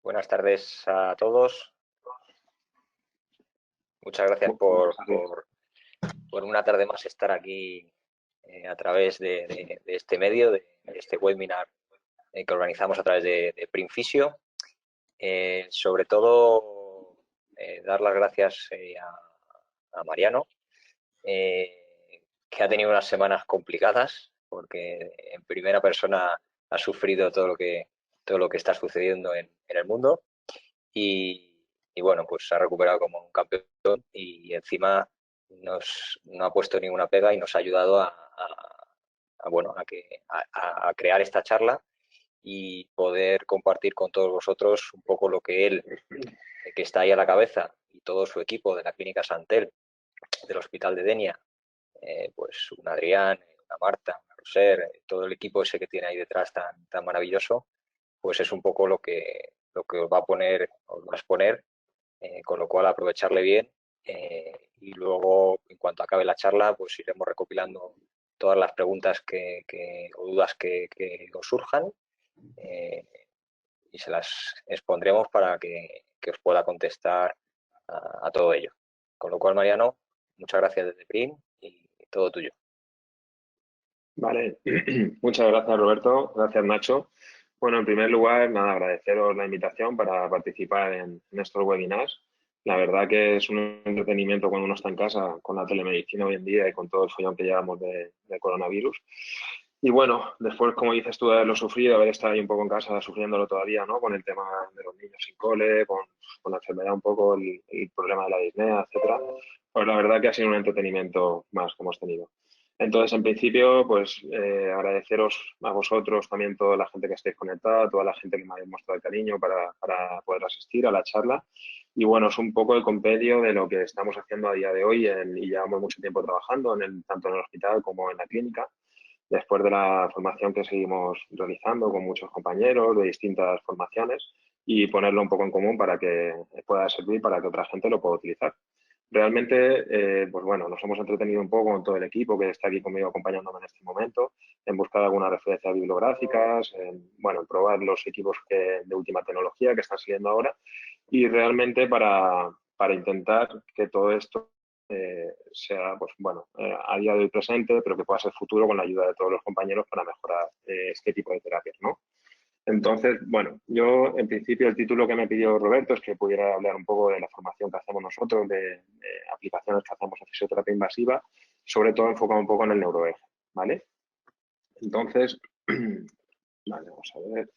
Buenas tardes a todos. Muchas gracias por una tarde más estar aquí a través de este medio, de este webinar que organizamos a través de Primfisio. Sobre todo, dar las gracias a Mariano, que ha tenido unas semanas complicadas, porque en primera persona ha sufrido todo lo que está sucediendo en el mundo. Y bueno, pues se ha recuperado como un campeón y encima no ha puesto ninguna pega y nos ha ayudado bueno, a crear esta charla y poder compartir con todos vosotros un poco lo que él, que está ahí a la cabeza, y todo su equipo de la Clínica Santel, del Hospital de Denia, pues un Adrián, una Marta, una Roser, todo el equipo ese que tiene ahí detrás tan maravilloso, pues es un poco lo que os va a poner, os va a exponer, con lo cual aprovecharle bien, y luego, en cuanto acabe la charla, pues iremos recopilando todas las preguntas o dudas que os surjan, eh, y se las expondremos para que os pueda contestar a todo ello. Con lo cual, Mariano, muchas gracias desde PRIM y todo tuyo. Vale, muchas gracias Roberto, gracias Nacho. Bueno, en primer lugar, nada, agradeceros la invitación para participar en estos webinars. La verdad que es un entretenimiento cuando uno está en casa con la telemedicina hoy en día y con todo el follón que llevamos de coronavirus. Y bueno, después, como dices tú, de haberlo sufrido, haber estado ahí un poco en casa sufriéndolo todavía, ¿no? Con el tema de los niños sin cole, con la enfermedad un poco, el problema de la disnea, etcétera. Pues la verdad que ha sido un entretenimiento más que hemos tenido. Entonces, en principio, pues agradeceros a vosotros, también toda la gente que estáis conectada, toda la gente que me ha demostrado el cariño para poder asistir a la charla. Y bueno, es un poco el compendio de lo que estamos haciendo a día de hoy y llevamos mucho tiempo trabajando, tanto en el hospital como en la clínica, después de la formación que seguimos realizando con muchos compañeros de distintas formaciones y ponerlo un poco en común para que pueda servir para que otra gente lo pueda utilizar. Realmente, pues bueno, nos hemos entretenido un poco con todo el equipo que está aquí conmigo acompañándome en este momento, en buscar algunas referencias bibliográficas, en probar los equipos de última tecnología que están saliendo ahora y realmente para intentar que todo esto sea, pues bueno, a día de hoy presente, pero que pueda ser futuro con la ayuda de todos los compañeros para mejorar este tipo de terapias, ¿no? Entonces, bueno, yo en principio el título que me pidió Roberto es que pudiera hablar un poco de la formación que hacemos nosotros, de aplicaciones que hacemos en fisioterapia invasiva, sobre todo enfocado un poco en el neuroeje, ¿vale? Entonces, vale, vamos a ver.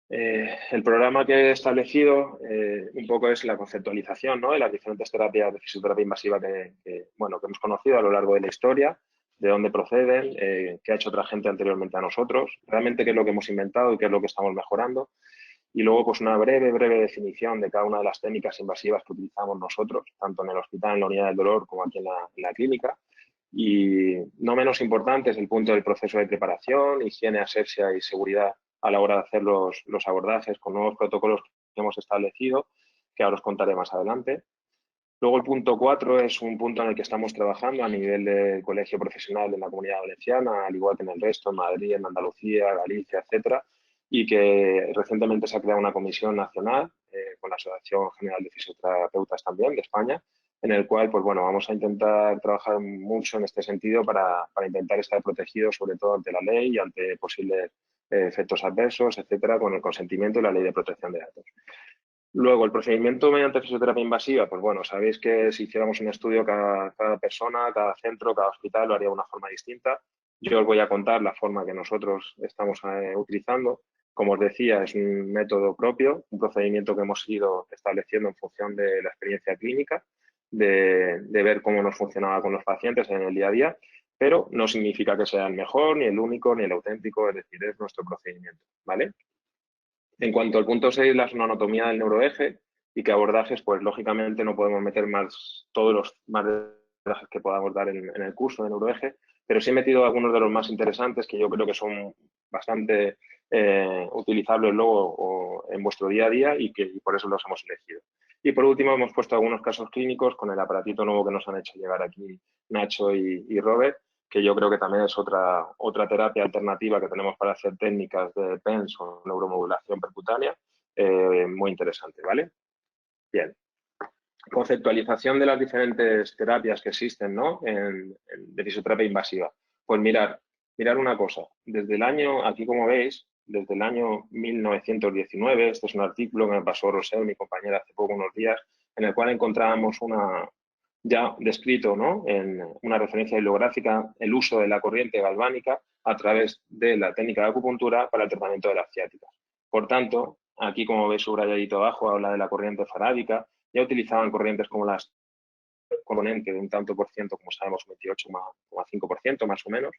El programa que he establecido un poco es la conceptualización, ¿no?, de las diferentes terapias de fisioterapia invasiva bueno, que hemos conocido a lo largo de la historia, de dónde proceden, qué ha hecho otra gente anteriormente a nosotros, realmente qué es lo que hemos inventado y qué es lo que estamos mejorando. Y luego, pues una breve definición de cada una de las técnicas invasivas que utilizamos nosotros, tanto en el hospital, en la unidad del dolor, como aquí en la clínica. Y no menos importante es el punto del proceso de preparación, higiene, asepsia y seguridad a la hora de hacer los abordajes con nuevos protocolos que hemos establecido, que ahora os contaré más adelante. Luego el punto 4 es un punto en el que estamos trabajando a nivel del colegio profesional en la Comunidad Valenciana, al igual que en el resto, en Madrid, en Andalucía, Galicia, etcétera, y que recientemente se ha creado una comisión nacional con la Asociación General de Fisioterapeutas también de España, en el cual, pues bueno, vamos a intentar trabajar mucho en este sentido para intentar estar protegidos, sobre todo ante la ley y ante posibles efectos adversos, etcétera, con el consentimiento y la ley de protección de datos. Luego, el procedimiento mediante fisioterapia invasiva, pues bueno, sabéis que si hiciéramos un estudio, cada persona, cada centro, cada hospital lo haría de una forma distinta. Yo os voy a contar la forma que nosotros estamos utilizando. Como os decía, es un método propio, un procedimiento que hemos ido estableciendo en función de la experiencia clínica, de ver cómo nos funcionaba con los pacientes en el día a día, pero no significa que sea el mejor, ni el único, ni el auténtico, es decir, es nuestro procedimiento, ¿vale? En cuanto al punto 6, la anatomía del neuroeje y qué abordajes, pues lógicamente no podemos meter todos los más abordajes que podamos dar en el curso de neuroeje, pero sí he metido algunos de los más interesantes que yo creo que son bastante utilizables luego en vuestro día a día y por eso los hemos elegido. Y por último hemos puesto algunos casos clínicos con el aparatito nuevo que nos han hecho llegar aquí Nacho y Robert, que yo creo que también es otra terapia alternativa que tenemos para hacer técnicas de PENS o neuromodulación percutánea, muy interesante, ¿vale? Bien. Conceptualización de las diferentes terapias que existen, ¿no? De fisioterapia invasiva. Pues mirar una cosa. Desde el año, aquí como veis, desde el año 1919, este es un artículo que me pasó Rosel, mi compañera, hace poco, unos días, en el cual encontrábamos ya descrito, ¿no? En una referencia bibliográfica, el uso de la corriente galvánica a través de la técnica de acupuntura para el tratamiento de las ciáticas. Por tanto, aquí como veis subrayadito abajo, habla de la corriente farádica. Ya utilizaban corrientes como las componente de un tanto por ciento, como sabemos, 28,5% más o menos,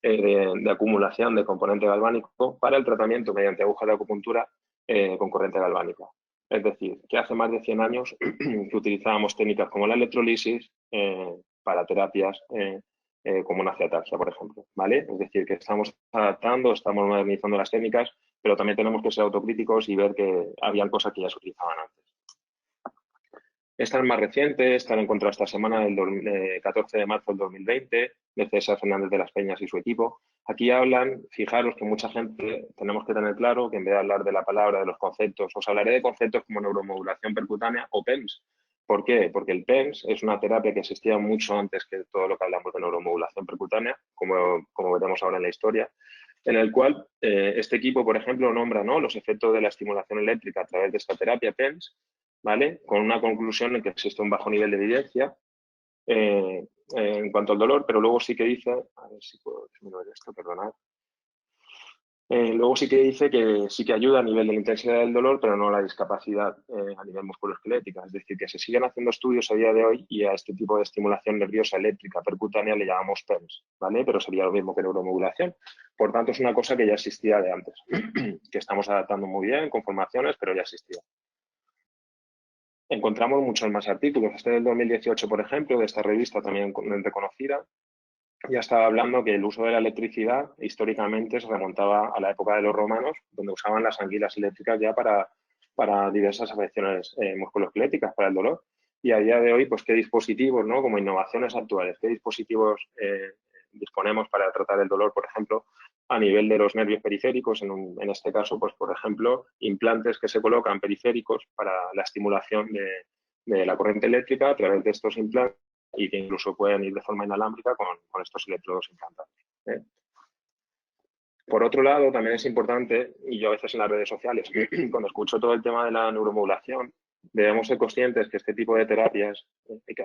de acumulación de componente galvánico para el tratamiento mediante aguja de acupuntura con corriente galvánica. Es decir, que hace más de 100 años que utilizábamos técnicas como la electrolisis para terapias como una ceataxia, por ejemplo, ¿vale? Es decir, que estamos adaptando, estamos modernizando las técnicas, pero también tenemos que ser autocríticos y ver que habían cosas que ya se utilizaban antes. Esta es más reciente, esta la he encontrado esta semana, el 14 de marzo del 2020, de César Fernández de las Peñas y su equipo. Aquí hablan, fijaros que mucha gente tenemos que tener claro que en vez de hablar de la palabra, de los conceptos, os hablaré de conceptos como neuromodulación percutánea o PEMS. ¿Por qué? Porque el PEMS es una terapia que existía mucho antes que todo lo que hablamos de neuromodulación percutánea, como veremos ahora en la historia, en el cual este equipo, por ejemplo, nombra, ¿no?, los efectos de la estimulación eléctrica a través de esta terapia PEMS, ¿vale? Con una conclusión en que existe un bajo nivel de evidencia en cuanto al dolor, pero luego sí que dice, a ver si puedo disminuir esto, perdonad. Luego sí que dice que sí que ayuda a nivel de la intensidad del dolor, pero no a la discapacidad a nivel musculoesquelética. Es decir, que se siguen haciendo estudios a día de hoy y a este tipo de estimulación nerviosa eléctrica percutánea le llamamos PEMS, ¿vale? Pero sería lo mismo que neuromodulación. Por tanto, es una cosa que ya existía de antes, que estamos adaptando muy bien con formaciones, pero ya existía. Encontramos muchos más artículos. Este del 2018, por ejemplo, de esta revista también reconocida, ya estaba hablando que el uso de la electricidad históricamente se remontaba a la época de los romanos, donde usaban las anguilas eléctricas ya para diversas afecciones musculoesqueléticas, para el dolor. Y a día de hoy, pues qué dispositivos, ¿no?, como innovaciones actuales, qué dispositivos disponemos para tratar el dolor, por ejemplo, a nivel de los nervios periféricos, en este caso, pues por ejemplo, implantes que se colocan periféricos para la estimulación de la corriente eléctrica a través de estos implantes y que incluso pueden ir de forma inalámbrica con estos electrodos implantados. Por otro lado, también es importante, y yo a veces en las redes sociales, cuando escucho todo el tema de la neuromodulación, debemos ser conscientes que este tipo de terapias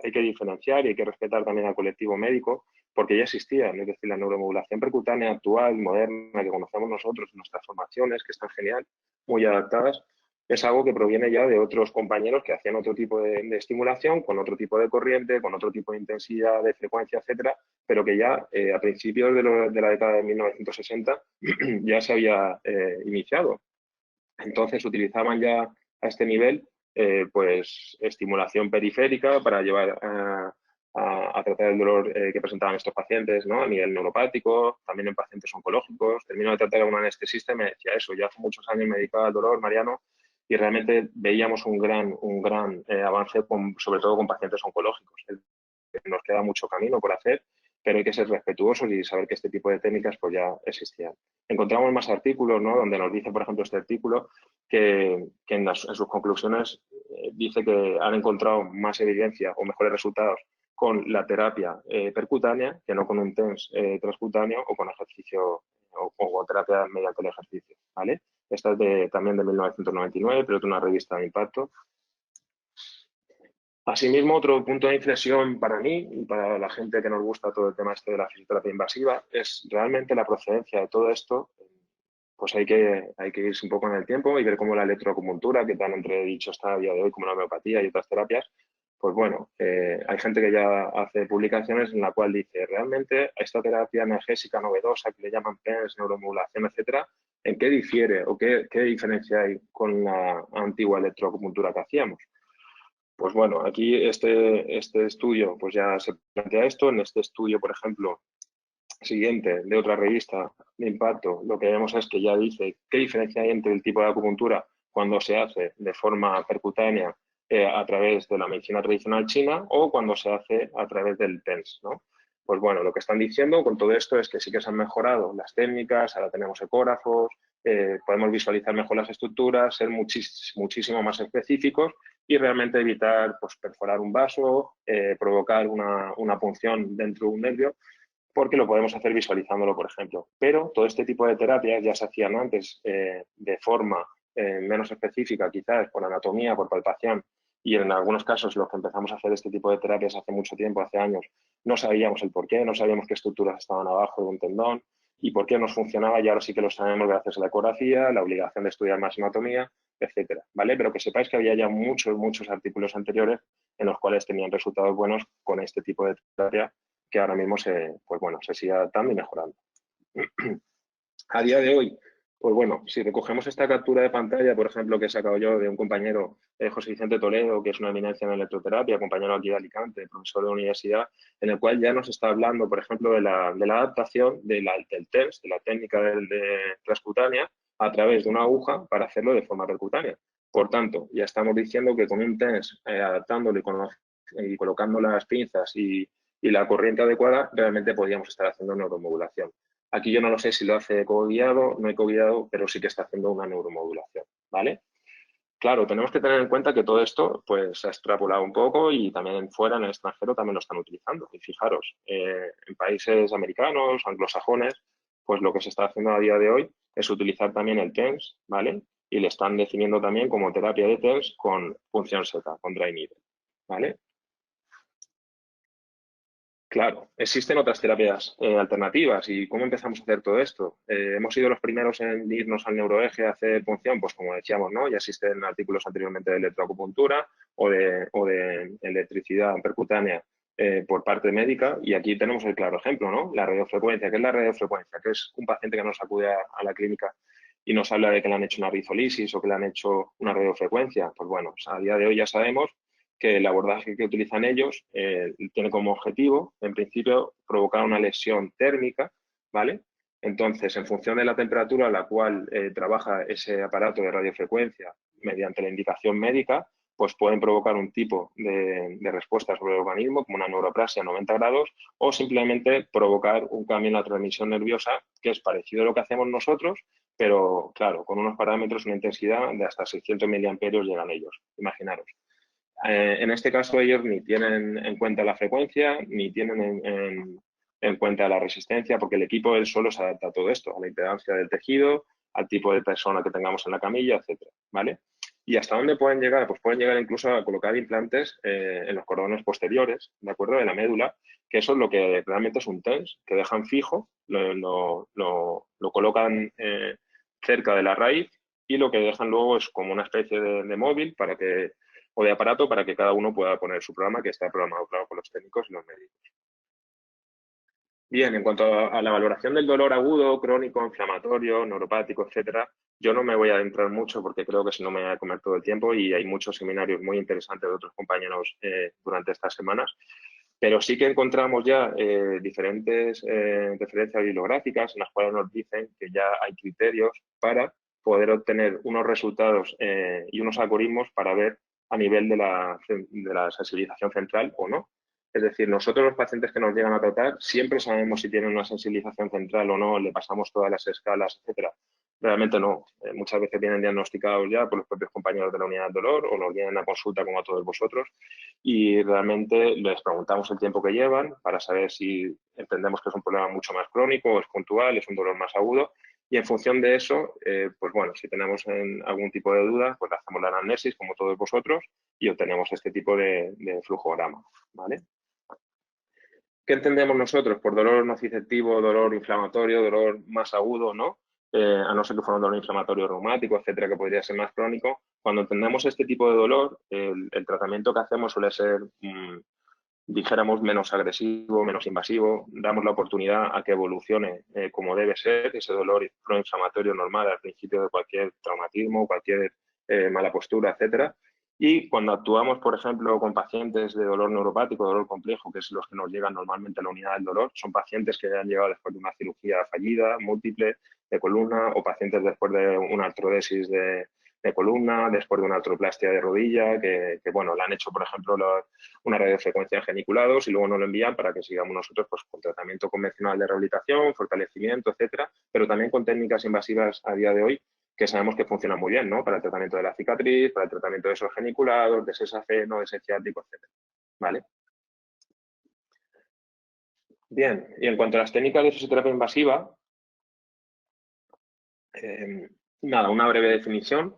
hay que diferenciar y hay que respetar también al colectivo médico, porque ya existían. Es decir, la neuromodulación percutánea actual, moderna, que conocemos nosotros en nuestras formaciones, que están genial, muy adaptadas, es algo que proviene ya de otros compañeros que hacían otro tipo de estimulación, con otro tipo de corriente, con otro tipo de intensidad, de frecuencia, etcétera, pero que ya a principios de la década de 1960 ya se había iniciado. Entonces utilizaban ya a este nivel pues estimulación periférica para llevar a tratar el dolor que presentaban estos pacientes, ¿no?, a nivel neuropático, también en pacientes oncológicos. Termino de tratar a un anestesista y me decía eso. Yo hace muchos años me dedicaba al dolor, Mariano, y realmente veíamos un gran avance, sobre todo con pacientes oncológicos. Nos queda mucho camino por hacer, pero hay que ser respetuosos y saber que este tipo de técnicas pues ya existían. Encontramos más artículos, ¿no?, donde nos dice, por ejemplo, este artículo, que en sus conclusiones dice que han encontrado más evidencia o mejores resultados con la terapia percutánea que no con un TENS transcutáneo o con ejercicio o terapia mediante el ejercicio, ¿vale? Esta es también de 1999, pero es de una revista de impacto. Asimismo, otro punto de inflexión para mí y para la gente que nos gusta todo el tema este de la fisioterapia invasiva es realmente la procedencia de todo esto. Pues hay que irse un poco en el tiempo y ver cómo la electroacupuntura, que tan entredicho está a día de hoy como la homeopatía y otras terapias, pues bueno, hay gente que ya hace publicaciones en la cual dice, realmente esta terapia analgésica novedosa que le llaman PENS, neuromodulación, etcétera, ¿en qué difiere o qué diferencia hay con la antigua electroacupuntura que hacíamos? Pues bueno, aquí este estudio pues ya se plantea esto. En este estudio, por ejemplo, siguiente de otra revista de impacto, lo que vemos es que ya dice qué diferencia hay entre el tipo de acupuntura cuando se hace de forma percutánea a través de la medicina tradicional china o cuando se hace a través del TENS, ¿no? Pues bueno, lo que están diciendo con todo esto es que sí que se han mejorado las técnicas, ahora tenemos ecógrafos, podemos visualizar mejor las estructuras, ser muchísimo más específicos y realmente evitar pues, perforar un vaso, provocar una punción dentro de un nervio, porque lo podemos hacer visualizándolo, por ejemplo. Pero todo este tipo de terapias ya se hacían antes de forma menos específica, quizás por anatomía, por palpación, y en algunos casos los que empezamos a hacer este tipo de terapias hace mucho tiempo, hace años, no sabíamos el por qué, no sabíamos qué estructuras estaban abajo de un tendón y por qué nos funcionaba, y ahora sí que lo sabemos gracias a la ecografía, la obligación de estudiar más anatomía, etcétera, ¿vale? Pero que sepáis que había ya muchos artículos anteriores en los cuales tenían resultados buenos con este tipo de terapia que ahora mismo pues bueno, se sigue adaptando y mejorando. A día de hoy, pues bueno, si recogemos esta captura de pantalla, por ejemplo, que he sacado yo de un compañero, José Vicente Toledo, que es una eminencia en electroterapia, compañero aquí de Alicante, profesor de universidad, en el cual ya nos está hablando, por ejemplo, de la adaptación del TENS, de la técnica de transcutánea, a través de una aguja para hacerlo de forma percutánea. Por tanto, ya estamos diciendo que con un TENS, adaptándolo y colocando las pinzas y la corriente adecuada, realmente podríamos estar haciendo neuromodulación. Aquí yo no lo sé si lo hace ecoguiado, no ecoguiado, pero sí que está haciendo una neuromodulación, ¿vale? Claro, tenemos que tener en cuenta que todo esto pues, se ha extrapolado un poco y también fuera, en el extranjero, también lo están utilizando. Y fijaros, en países americanos, anglosajones, pues lo que se está haciendo a día de hoy es utilizar también el TENS, ¿vale? Y le están definiendo también como terapia de TENS con punción seca, con dry needle, ¿vale? Claro, existen otras terapias alternativas. ¿Y cómo empezamos a hacer todo esto? Hemos sido los primeros en irnos al neuroeje a hacer punción, pues como decíamos, ¿no? Ya existen artículos anteriormente de electroacupuntura o de electricidad percutánea por parte médica, y aquí tenemos el claro ejemplo, ¿no? La radiofrecuencia. ¿Qué es la radiofrecuencia? Que es un paciente que nos acude a la clínica y nos habla de que le han hecho una rizolisis o que le han hecho una radiofrecuencia. Pues bueno, a día de hoy ya sabemos que el abordaje que utilizan ellos tiene como objetivo, en principio, provocar una lesión térmica, ¿vale? Entonces, en función de la temperatura a la cual trabaja ese aparato de radiofrecuencia mediante la indicación médica, pues pueden provocar un tipo de respuesta sobre el organismo, como una neuroplasia a 90 grados, o simplemente provocar un cambio en la transmisión nerviosa, que es parecido a lo que hacemos nosotros, pero claro, con unos parámetros, una intensidad de hasta 600 miliamperios llegan ellos, imaginaros. En este caso ellos ni tienen en cuenta la frecuencia, ni tienen en cuenta la resistencia, porque el equipo él solo se adapta a todo esto, a la impedancia del tejido, al tipo de persona que tengamos en la camilla, etcétera, ¿vale? ¿Y hasta dónde pueden llegar? Pues pueden llegar incluso a colocar implantes en los cordones posteriores, ¿de acuerdo? De la médula, que eso es lo que realmente es un TENS, que dejan fijo, lo colocan cerca de la raíz y lo que dejan luego es como una especie de móvil para que o de aparato para que cada uno pueda poner su programa, que está programado, claro, por los técnicos y los médicos. Bien, en cuanto a la valoración del dolor agudo, crónico, inflamatorio, neuropático, etcétera, yo no me voy a adentrar mucho porque creo que si no me voy a comer todo el tiempo y hay muchos seminarios muy interesantes de otros compañeros durante estas semanas. Pero sí que encontramos ya diferentes referencias bibliográficas en las cuales nos dicen que ya hay criterios para poder obtener unos resultados y unos algoritmos para ver a nivel de la sensibilización central o no. Es decir, nosotros los pacientes que nos llegan a tratar siempre sabemos si tienen una sensibilización central o no, le pasamos todas las escalas, etcétera. Realmente no. Muchas veces vienen diagnosticados ya por los propios compañeros de la unidad del dolor o nos vienen a consulta como a todos vosotros y realmente les preguntamos el tiempo que llevan para saber si entendemos que es un problema mucho más crónico o es puntual, es un dolor más agudo y en función de eso, pues bueno, si tenemos algún tipo de duda, pues hacemos la anamnesis como todos vosotros y obtenemos este tipo de flujograma, ¿vale? ¿Qué entendemos nosotros por dolor nociceptivo, dolor inflamatorio, dolor más agudo, ¿no? A no ser que fuera un dolor inflamatorio reumático, etcétera, que podría ser más crónico. Cuando entendemos este tipo de dolor, el tratamiento que hacemos suele ser, dijéramos, menos agresivo, menos invasivo. Damos la oportunidad a que evolucione como debe ser ese dolor proinflamatorio normal al principio de cualquier traumatismo, cualquier mala postura, etcétera. Y cuando actuamos, por ejemplo, con pacientes de dolor neuropático, dolor complejo, que es los que nos llegan normalmente a la unidad del dolor, son pacientes que han llegado después de una cirugía fallida, múltiple, de columna, o pacientes después de una artrodesis de columna, después de una artroplastia de rodilla, bueno, le han hecho, por ejemplo, una radiofrecuencia en geniculados y luego nos lo envían para que sigamos nosotros pues, con tratamiento convencional de rehabilitación, fortalecimiento, etcétera, pero también con técnicas invasivas a día de hoy que sabemos que funcionan muy bien, ¿no? Para el tratamiento de la cicatriz, para el tratamiento de esos geniculados, de ese safeno, de ese ciático, etcétera, ¿vale? Bien, y en cuanto a las técnicas de fisioterapia invasiva, nada, una breve definición.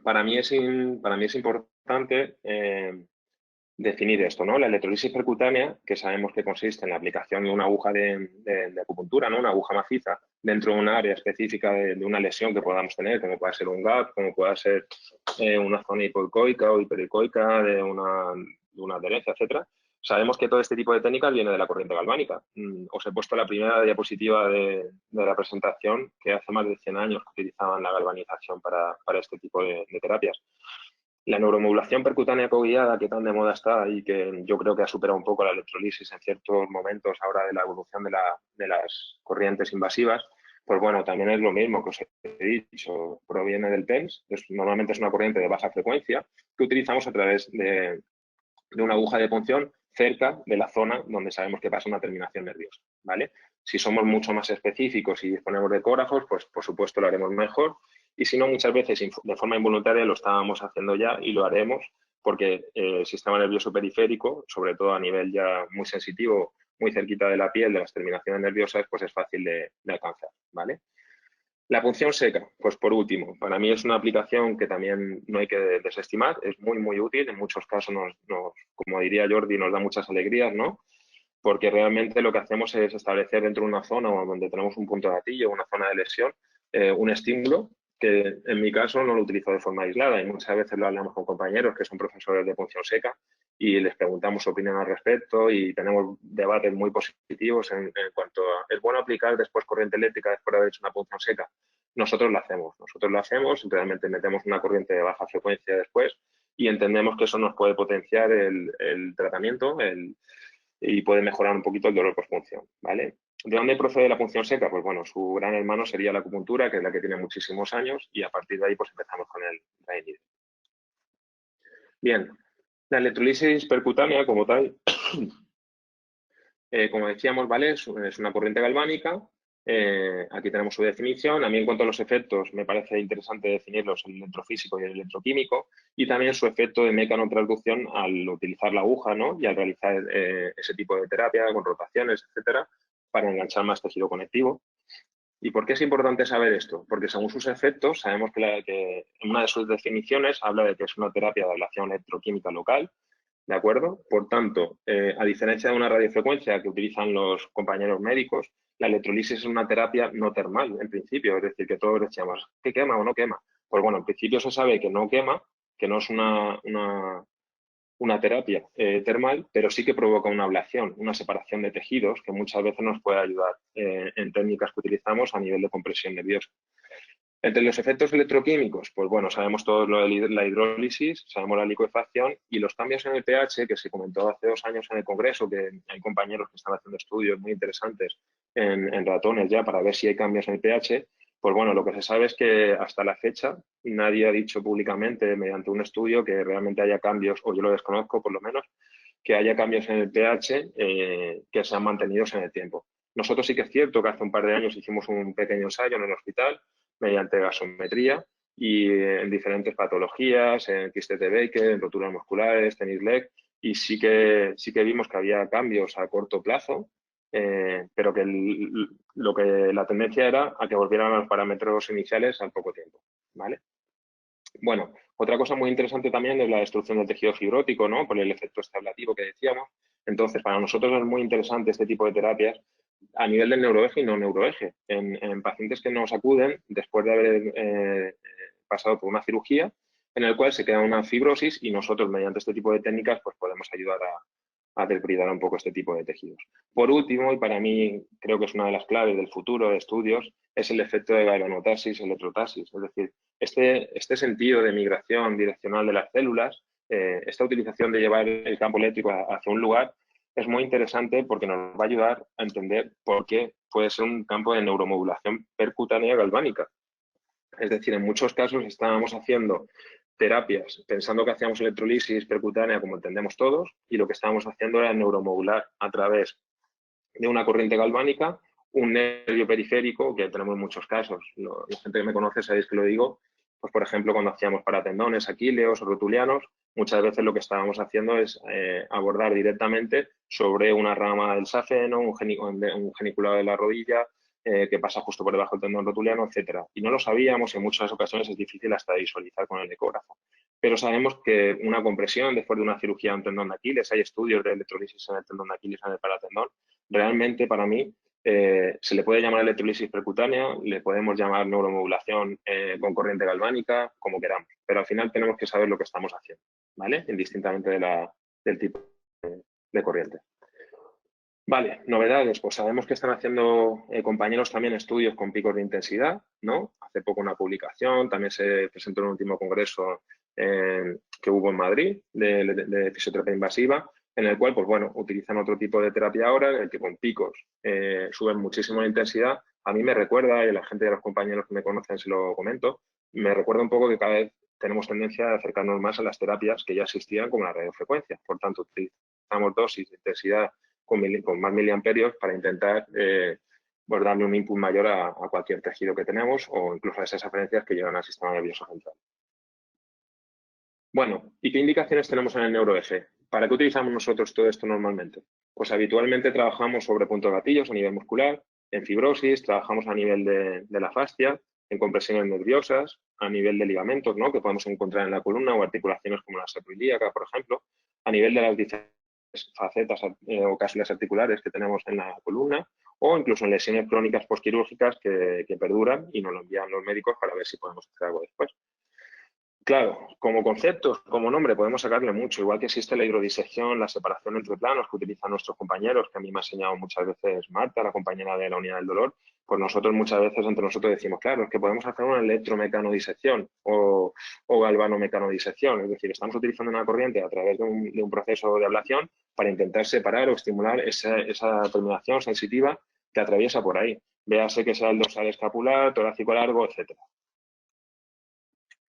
Para mí es importante definir esto, ¿no? La electrolisis percutánea, que sabemos que consiste en la aplicación de una aguja de acupuntura, ¿no? Una aguja maciza dentro de un área específica de una lesión que podamos tener, como pueda ser un gap, como pueda ser una zona hipoicoica o hipericoica de una adherencia, etcétera. Sabemos que todo este tipo de técnicas viene de la corriente galvánica. Os he puesto la primera diapositiva de la presentación, que hace más de 100 años que utilizaban la galvanización para este tipo de terapias. La neuromodulación percutánea coguiada, que tan de moda está y que yo creo que ha superado un poco la electrolisis en ciertos momentos ahora de la evolución de las corrientes invasivas, pues bueno, también es lo mismo que os he dicho, proviene del TENS, normalmente es una corriente de baja frecuencia que utilizamos a través de una aguja de punción cerca de la zona donde sabemos que pasa una terminación nerviosa, ¿vale? Si somos mucho más específicos y disponemos de ecógrafos, pues por supuesto lo haremos mejor. Y si no, muchas veces de forma involuntaria lo estábamos haciendo ya y lo haremos porque el sistema nervioso periférico, sobre todo a nivel ya muy sensitivo, muy cerquita de la piel, de las terminaciones nerviosas, pues es fácil de alcanzar, ¿vale? La punción seca, pues por último, para mí es una aplicación que también no hay que desestimar, es muy, muy útil, en muchos casos, como diría Jordi, nos da muchas alegrías, ¿no? Porque realmente lo que hacemos es establecer dentro de una zona o donde tenemos un punto de gatillo, una zona de lesión, un estímulo que en mi caso no lo utilizo de forma aislada y muchas veces lo hablamos con compañeros que son profesores de punción seca y les preguntamos su opinión al respecto y tenemos debates muy positivos en cuanto a, ¿es bueno aplicar después corriente eléctrica después de haber hecho una punción seca? Nosotros lo hacemos, realmente metemos una corriente de baja frecuencia después y entendemos que eso nos puede potenciar el tratamiento y puede mejorar un poquito el dolor post-punción, ¿vale? ¿De dónde procede la punción seca? Pues bueno, su gran hermano sería la acupuntura, que es la que tiene muchísimos años, y a partir de ahí pues empezamos con el Rainier. Bien, la electrolisis percutánea como tal, como decíamos, ¿vale? Es una corriente galvánica. Aquí tenemos su definición. A mí, en cuanto a los efectos, me parece interesante definirlos, el electrofísico y el electroquímico, y también su efecto de mecanotransducción al utilizar la aguja, ¿no? Y al realizar ese tipo de terapia con rotaciones, etcétera, para enganchar más tejido conectivo. ¿Y por qué es importante saber esto? Porque según sus efectos, sabemos que en una de sus definiciones habla de que es una terapia de ablación electroquímica local. ¿De acuerdo? Por tanto, a diferencia de una radiofrecuencia que utilizan los compañeros médicos, la electrolisis es una terapia no termal, en principio, es decir, que todos decíamos, ¿qué quema o no quema? Pues bueno, en principio se sabe que no quema, que no es una terapia termal, pero sí que provoca una ablación, una separación de tejidos que muchas veces nos puede ayudar en técnicas que utilizamos a nivel de compresión nerviosa. Entre los efectos electroquímicos, pues bueno, sabemos todo lo de la hidrólisis, sabemos la licuefacción y los cambios en el pH, que se comentó hace 2 años en el Congreso, que hay compañeros que están haciendo estudios muy interesantes en ratones ya para ver si hay cambios en el pH. Pues bueno, lo que se sabe es que hasta la fecha nadie ha dicho públicamente mediante un estudio que realmente haya cambios, o yo lo desconozco por lo menos, que haya cambios en el pH que sean mantenidos en el tiempo. Nosotros sí que es cierto que hace un par de años hicimos un pequeño ensayo en el hospital mediante gasometría y en diferentes patologías, en quistes de Baker, en roturas musculares, tenis leg, y sí que vimos que había cambios a corto plazo, pero que la tendencia era a que volvieran a los parámetros iniciales al poco tiempo, ¿vale? Bueno, otra cosa muy interesante también es la destrucción del tejido fibrótico, ¿no? Por el efecto establativo que decíamos. Entonces, para nosotros es muy interesante este tipo de terapias a nivel del neuroeje y no neuroeje. En pacientes que nos acuden después de haber pasado por una cirugía en el cual se queda una fibrosis y nosotros mediante este tipo de técnicas pues podemos ayudar a depridar un poco este tipo de tejidos. Por último, y para mí creo que es una de las claves del futuro de estudios, es el efecto de galvanotasis, electrotasis. Es decir, este sentido de migración direccional de las células, esta utilización de llevar el campo eléctrico hacia un lugar, es muy interesante porque nos va a ayudar a entender por qué puede ser un campo de neuromodulación percutánea galvánica. Es decir, en muchos casos estábamos haciendo terapias pensando que hacíamos electrolisis percutánea como entendemos todos y lo que estábamos haciendo era neuromodular a través de una corriente galvánica, un nervio periférico, que tenemos en muchos casos. La gente que me conoce sabéis que lo digo, pues por ejemplo cuando hacíamos paratendones, aquíleos o rotulianos, muchas veces lo que estábamos haciendo es abordar directamente sobre una rama del safeno, un geniculado de la rodilla, que pasa justo por debajo del tendón rotuliano, etcétera. Y no lo sabíamos y en muchas ocasiones es difícil hasta visualizar con el ecógrafo. Pero sabemos que una compresión después de una cirugía de un tendón de Aquiles, hay estudios de electrolisis en el tendón de Aquiles, en el paratendón, realmente para mí se le puede llamar electrolisis percutánea, le podemos llamar neuromodulación con corriente galvánica, como queramos, pero al final tenemos que saber lo que estamos haciendo, ¿vale? Indistintamente del tipo de corriente. Vale, novedades, pues sabemos que están haciendo compañeros también estudios con picos de intensidad, ¿no? Hace poco una publicación, también se presentó en el último congreso que hubo en Madrid de fisioterapia invasiva, en el cual, pues bueno, utilizan otro tipo de terapia ahora, en el que con picos suben muchísimo la intensidad. A mí me recuerda, y la gente de los compañeros que me conocen se lo comento, me recuerda un poco que cada vez tenemos tendencia a acercarnos más a las terapias que ya existían como la radiofrecuencia. Por tanto, utilizamos dosis de intensidad con más miliamperios para intentar pues darle un input mayor a cualquier tejido que tenemos o incluso a esas afferencias que llegan al sistema nervioso central. Bueno, ¿y qué indicaciones tenemos en el neuroeje? ¿Para qué utilizamos nosotros todo esto normalmente? Pues habitualmente trabajamos sobre puntos gatillos a nivel muscular, en fibrosis, trabajamos a nivel de la fascia, en compresiones nerviosas, a nivel de ligamentos, ¿no? Que podemos encontrar en la columna o articulaciones como la sacroiliaca, por ejemplo, a nivel de las diferentes facetas o cápsulas articulares que tenemos en la columna o incluso en lesiones crónicas postquirúrgicas que perduran y nos lo envían los médicos para ver si podemos hacer algo después. Claro, como conceptos, como nombre, podemos sacarle mucho, igual que existe la hidrodisección, la separación entre planos que utilizan nuestros compañeros, que a mí me ha enseñado muchas veces Marta, la compañera de la unidad del dolor, pues nosotros muchas veces entre nosotros decimos, claro, es que podemos hacer una electromecanodisección o galvanomecanodisección, es decir, estamos utilizando una corriente a través de un proceso de ablación para intentar separar o estimular esa terminación sensitiva que atraviesa por ahí, véase que sea el dorsal escapular, torácico largo, etcétera.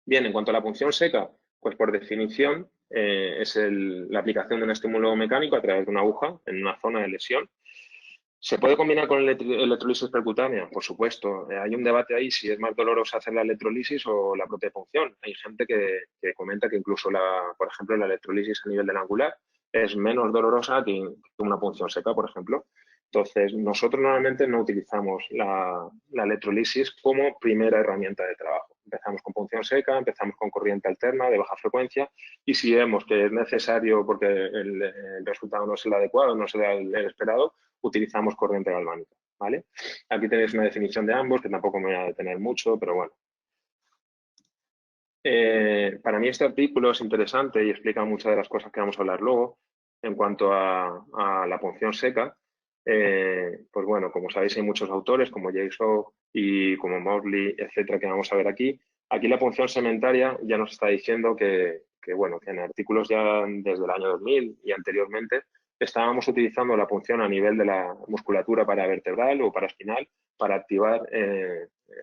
Bien, en cuanto a la punción seca, pues por definición es la aplicación de un estímulo mecánico a través de una aguja en una zona de lesión. ¿Se puede combinar con electrolisis percutánea? Por supuesto. Hay un debate ahí si es más doloroso hacer la electrolisis o la propia punción. Hay gente que comenta que incluso, por ejemplo, la electrolisis a nivel del angular es menos dolorosa que una punción seca, por ejemplo. Entonces, nosotros normalmente no utilizamos la electrolisis como primera herramienta de trabajo. Empezamos con punción seca, empezamos con corriente alterna de baja frecuencia y si vemos que es necesario porque el resultado no es el adecuado, no será el esperado, utilizamos corriente galvánica, ¿vale? Aquí tenéis una definición de ambos, que tampoco me voy a detener mucho, pero bueno. Para mí este artículo es interesante y explica muchas de las cosas que vamos a hablar luego en cuanto a la punción seca. Pues bueno, como sabéis hay muchos autores como Jason y como Mosley, etcétera, que vamos a ver aquí. Aquí la punción segmentaria ya nos está diciendo bueno, que en artículos ya desde el año 2000 y anteriormente estábamos utilizando la punción a nivel de la musculatura paravertebral o paraespinal para activar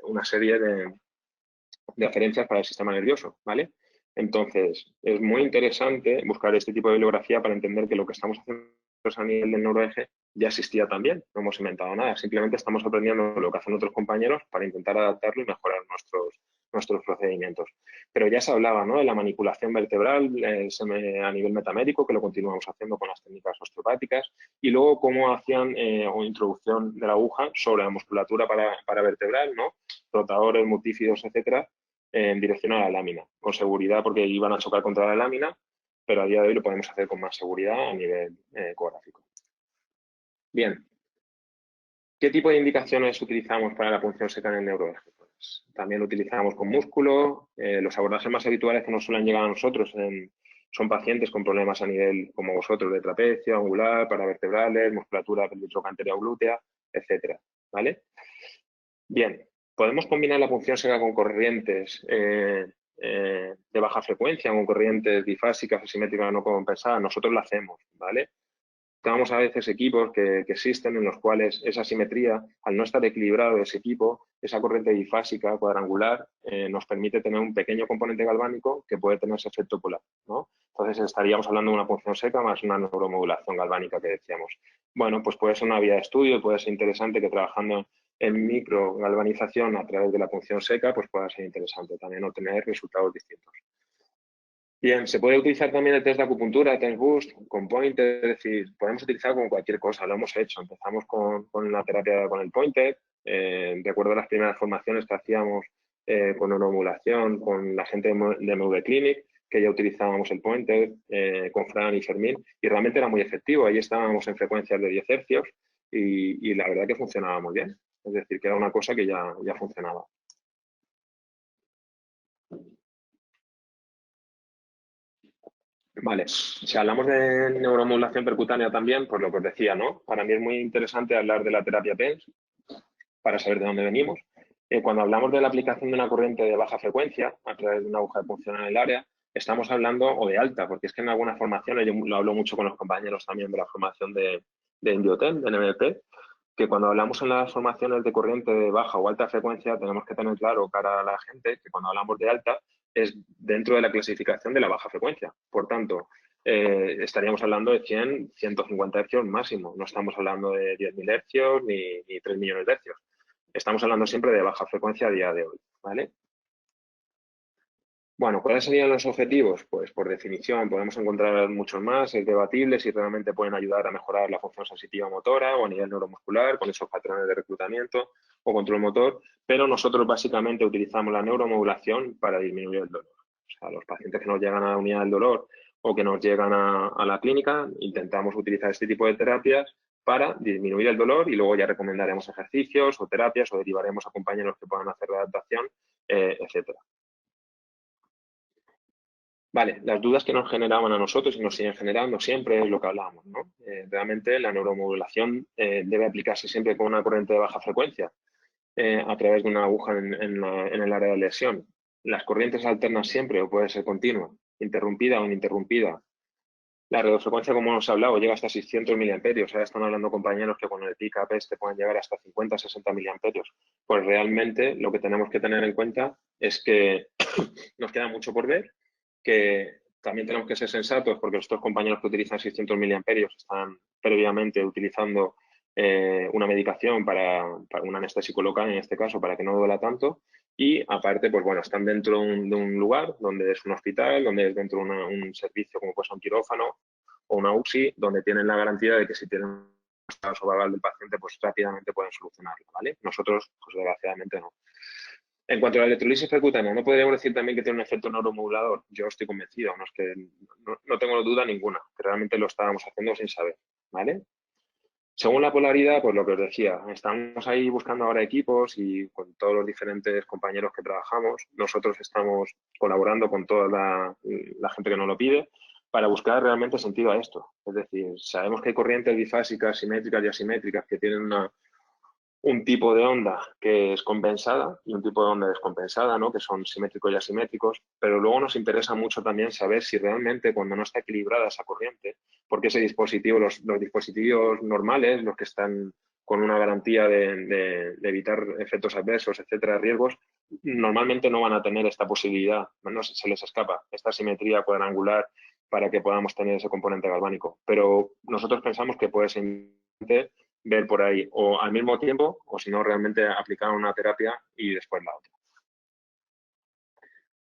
una serie de aferencias para el sistema nervioso, ¿vale? Entonces, es muy interesante buscar este tipo de bibliografía para entender que lo que estamos haciendo a nivel del neuroeje ya existía también, no hemos inventado nada, simplemente estamos aprendiendo lo que hacen otros compañeros para intentar adaptarlo y mejorar nuestros procedimientos. Pero ya se hablaba, ¿no?, de la manipulación vertebral a nivel metamétrico, que lo continuamos haciendo con las técnicas osteopáticas, y luego cómo hacían o introducción de la aguja sobre la musculatura paravertebral, ¿no?, rotadores, multífidos, etcétera, en dirección a la lámina, con seguridad porque iban a chocar contra la lámina, pero a día de hoy lo podemos hacer con más seguridad a nivel ecográfico. Bien, ¿qué tipo de indicaciones utilizamos para la punción seca en el neuroeje? Pues también lo utilizamos con músculo. Los abordajes más habituales que nos suelen llegar a nosotros son pacientes con problemas a nivel, como vosotros, de trapecio, angular, paravertebrales, musculatura pelvitrocanteria o glútea, etcétera, ¿vale? Bien, podemos combinar la punción seca con corrientes de baja frecuencia, con corrientes difásicas, asimétricas no compensadas. Nosotros lo hacemos, ¿vale? buscamos a veces equipos que existen en los cuales esa simetría, al no estar equilibrado ese equipo, esa corriente bifásica cuadrangular nos permite tener un pequeño componente galvánico que puede tener ese efecto polar, ¿no? Entonces estaríamos hablando de una punción seca más una neuromodulación galvánica que decíamos. Bueno, pues puede ser una vía de estudio, puede ser interesante que trabajando en microgalvanización a través de la punción seca, pues pueda ser interesante también obtener resultados distintos. Bien, se puede utilizar también el test de acupuntura, test boost, con pointer, es decir, podemos utilizar con cualquier cosa, lo hemos hecho. Empezamos con la terapia con el pointer, de acuerdo a las primeras formaciones que hacíamos con neuromodulación, con la gente de MV Clinic, que ya utilizábamos el pointer, con Fran y Fermín, y realmente era muy efectivo. Ahí estábamos en frecuencias de 10 hercios y la verdad que funcionaba muy bien. Es decir, que era una cosa que ya funcionaba. Vale, si hablamos de neuromodulación percutánea también, pues lo que os decía, ¿no? Para mí es muy interesante hablar de la terapia TENS para saber de dónde venimos. Cuando hablamos de la aplicación de una corriente de baja frecuencia a través de una aguja de punción en el área, estamos hablando, o de alta, porque es que en algunas formaciones, yo lo hablo mucho con los compañeros también de la formación de Indioten, de NMP, que cuando hablamos en las formaciones de corriente de baja o alta frecuencia, tenemos que tener claro cara a la gente que cuando hablamos de alta es dentro de la clasificación de la baja frecuencia. Por tanto, estaríamos hablando de 100, 150 hercios máximo. No estamos hablando de 10.000 hercios ni 3 millones de hercios. Estamos hablando siempre de baja frecuencia a día de hoy, ¿vale? Bueno, ¿cuáles serían los objetivos? Pues por definición podemos encontrar muchos más, es debatible si realmente pueden ayudar a mejorar la función sensitiva motora o a nivel neuromuscular con esos patrones de reclutamiento o control motor, pero nosotros básicamente utilizamos la neuromodulación para disminuir el dolor. O sea, los pacientes que nos llegan a la unidad del dolor o que nos llegan a la clínica, intentamos utilizar este tipo de terapias para disminuir el dolor y luego ya recomendaremos ejercicios o terapias o derivaremos a compañeros que puedan hacer la adaptación, etcétera. Vale, las dudas que nos generaban a nosotros y nos siguen generando siempre es lo que hablábamos, ¿no? Realmente la neuromodulación debe aplicarse siempre con una corriente de baja frecuencia a través de una aguja en el área de lesión. Las corrientes alternas siempre o puede ser continua, interrumpida o ininterrumpida. La radiofrecuencia, como hemos hablado, llega hasta 600 miliamperios. Ahora están hablando compañeros que con el pick-up este pueden llegar hasta 50, 60 miliamperios. Pues realmente lo que tenemos que tener en cuenta es que nos queda mucho por ver, que también tenemos que ser sensatos porque estos compañeros que utilizan 600 miliamperios están previamente utilizando una medicación para un anestésico local, en este caso, para que no duela tanto. Y aparte, pues bueno, están dentro de un lugar donde es un hospital, donde es dentro de un servicio como pues un quirófano o una UCI, donde tienen la garantía de que si tienen un estado vagal del paciente, pues rápidamente pueden solucionarlo, ¿vale? Nosotros, pues desgraciadamente no. En cuanto a la electrolisis percutánea, ¿no podríamos decir también que tiene un efecto neuromodulador? Yo estoy convencido, no, es que, no tengo duda ninguna, que realmente lo estábamos haciendo sin saber, ¿vale? Según la polaridad, pues lo que os decía, estamos ahí buscando ahora equipos y con todos los diferentes compañeros que trabajamos, nosotros estamos colaborando con toda la gente que nos lo pide para buscar realmente sentido a esto. Es decir, sabemos que hay corrientes bifásicas, simétricas y asimétricas que tienen un tipo de onda que es compensada y un tipo de onda descompensada, ¿no? Que son simétricos y asimétricos, pero luego nos interesa mucho también saber si realmente cuando no está equilibrada esa corriente, porque ese dispositivo, los dispositivos normales, los que están con una garantía de evitar efectos adversos, etcétera, riesgos, normalmente no van a tener esta posibilidad, no se les escapa esta simetría cuadrangular para que podamos tener ese componente galvánico. Pero nosotros pensamos que puede ser ver por ahí o al mismo tiempo o si no realmente aplicar una terapia y después la otra.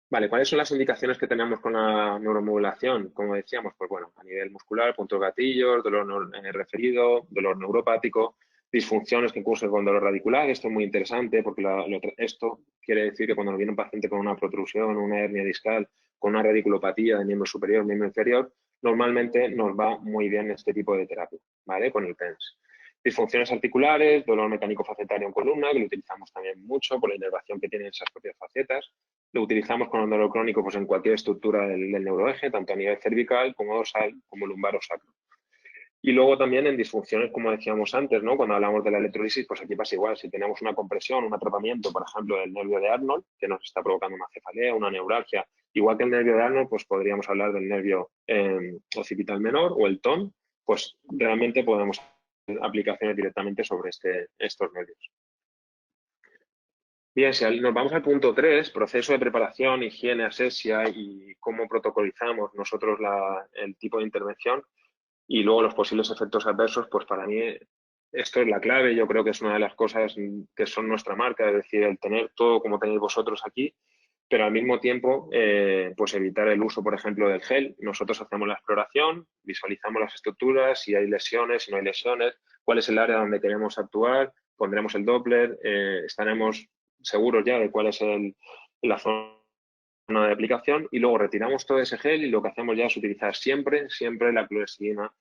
Vale, ¿cuáles son las indicaciones que tenemos con la neuromodulación? Como decíamos, pues bueno, a nivel muscular, puntos gatillos, dolor referido, dolor neuropático, disfunciones que cursen con dolor radicular. Esto es muy interesante porque esto quiere decir que cuando nos viene un paciente con una protrusión, una hernia discal, con una radiculopatía de miembro superior, miembro inferior, normalmente nos va muy bien este tipo de terapia, ¿vale? Con el TENS. Disfunciones articulares, dolor mecánico facetario en columna, que lo utilizamos también mucho por la inervación que tienen esas propias facetas. Lo utilizamos con el dolor crónico pues, en cualquier estructura del neuroeje, tanto a nivel cervical como dorsal, como lumbar o sacro. Y luego también en disfunciones, como decíamos antes, ¿no? Cuando hablamos de la electrolisis, pues aquí pasa igual. Si tenemos una compresión, un atrapamiento, por ejemplo, del nervio de Arnold, que nos está provocando una cefalea, una neuralgia, igual que el nervio de Arnold, pues podríamos hablar del nervio occipital menor o el TON, pues realmente podemos hacer aplicaciones directamente sobre estos medios. Bien, si nos vamos al punto 3, proceso de preparación, higiene, asepsia y cómo protocolizamos nosotros el tipo de intervención y luego los posibles efectos adversos, pues para mí esto es la clave. Yo creo que es una de las cosas que son nuestra marca, es decir, el tener todo como tenéis vosotros aquí, pero al mismo tiempo, pues evitar el uso, por ejemplo, del gel. Nosotros hacemos la exploración, visualizamos las estructuras, si hay lesiones, si no hay lesiones, cuál es el área donde queremos actuar, pondremos el Doppler, estaremos seguros ya de cuál es la zona de aplicación y luego retiramos todo ese gel y lo que hacemos ya es utilizar siempre la clorexidina,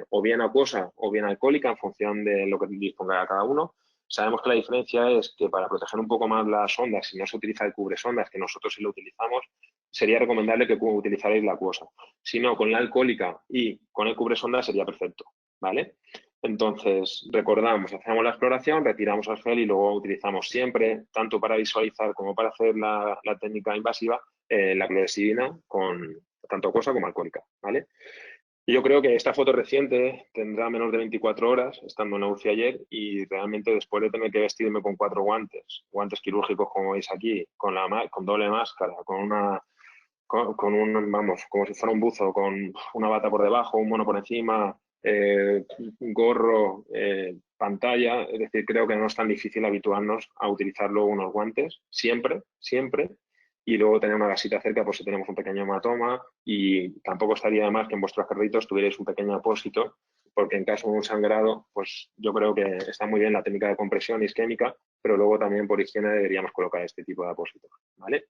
o bien acuosa o bien alcohólica en función de lo que disponga cada uno. Sabemos que la diferencia es que para proteger un poco más las ondas, si no se utiliza el cubresondas, que nosotros sí lo utilizamos, sería recomendable que utilizarais la acuosa. Si no, con la alcohólica y con el cubresondas sería perfecto, ¿vale? Entonces, recordamos, hacemos la exploración, retiramos el gel y luego utilizamos siempre, tanto para visualizar como para hacer la técnica invasiva, la clorexidina con tanto acuosa como alcohólica, ¿vale? Y yo creo que esta foto reciente tendrá menos de 24 horas, estando en la UCI ayer, y realmente después de tener que vestirme con 4 guantes quirúrgicos como veis aquí, con doble máscara, vamos, como si fuera un buzo, con una bata por debajo, un mono por encima, un gorro, pantalla, es decir, creo que no es tan difícil habituarnos a utilizar luego unos guantes, siempre, y luego tener una gasita cerca por si tenemos un pequeño hematoma, y tampoco estaría de más que en vuestros carritos tuvierais un pequeño apósito, porque en caso de un sangrado, pues yo creo que está muy bien la técnica de compresión isquémica, pero luego también por higiene deberíamos colocar este tipo de apósitos, ¿vale?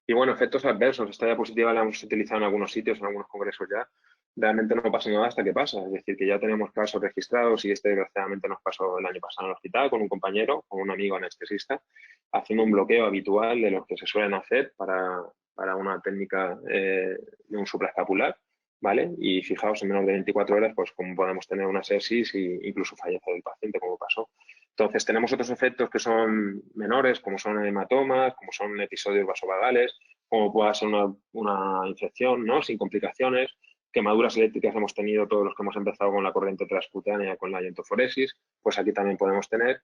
Y bueno, efectos adversos. Esta diapositiva la hemos utilizado en algunos sitios, en algunos congresos ya. Realmente no pasa nada hasta que pasa. Es decir, que ya tenemos casos registrados y este desgraciadamente nos pasó el año pasado en el hospital con un compañero, con un amigo anestesista, haciendo un bloqueo habitual de los que se suelen hacer para una técnica de un supraescapular, ¿vale? Y fijaos, en menos de 24 horas, pues cómo podemos tener una sepsis e incluso fallecer el paciente, como pasó. Entonces, tenemos otros efectos que son menores, como son hematomas, como son episodios vasovagales, como pueda ser una infección, ¿no? Sin complicaciones, quemaduras eléctricas hemos tenido todos los que hemos empezado con la corriente transcutánea, con la iontofóresis, pues aquí también podemos tener.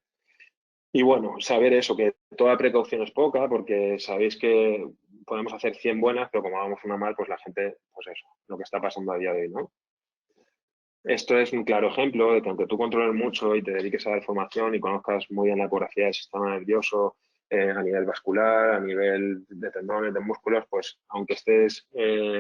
Y bueno, saber eso, que toda precaución es poca, porque sabéis que podemos hacer 100 buenas, pero como hagamos una mal, pues la gente, pues eso, lo que está pasando a día de hoy, ¿no? Esto es un claro ejemplo de que aunque tú controles mucho y te dediques a la formación y conozcas muy bien la ecografía del sistema nervioso, a nivel vascular, a nivel de tendones, de músculos, pues aunque estés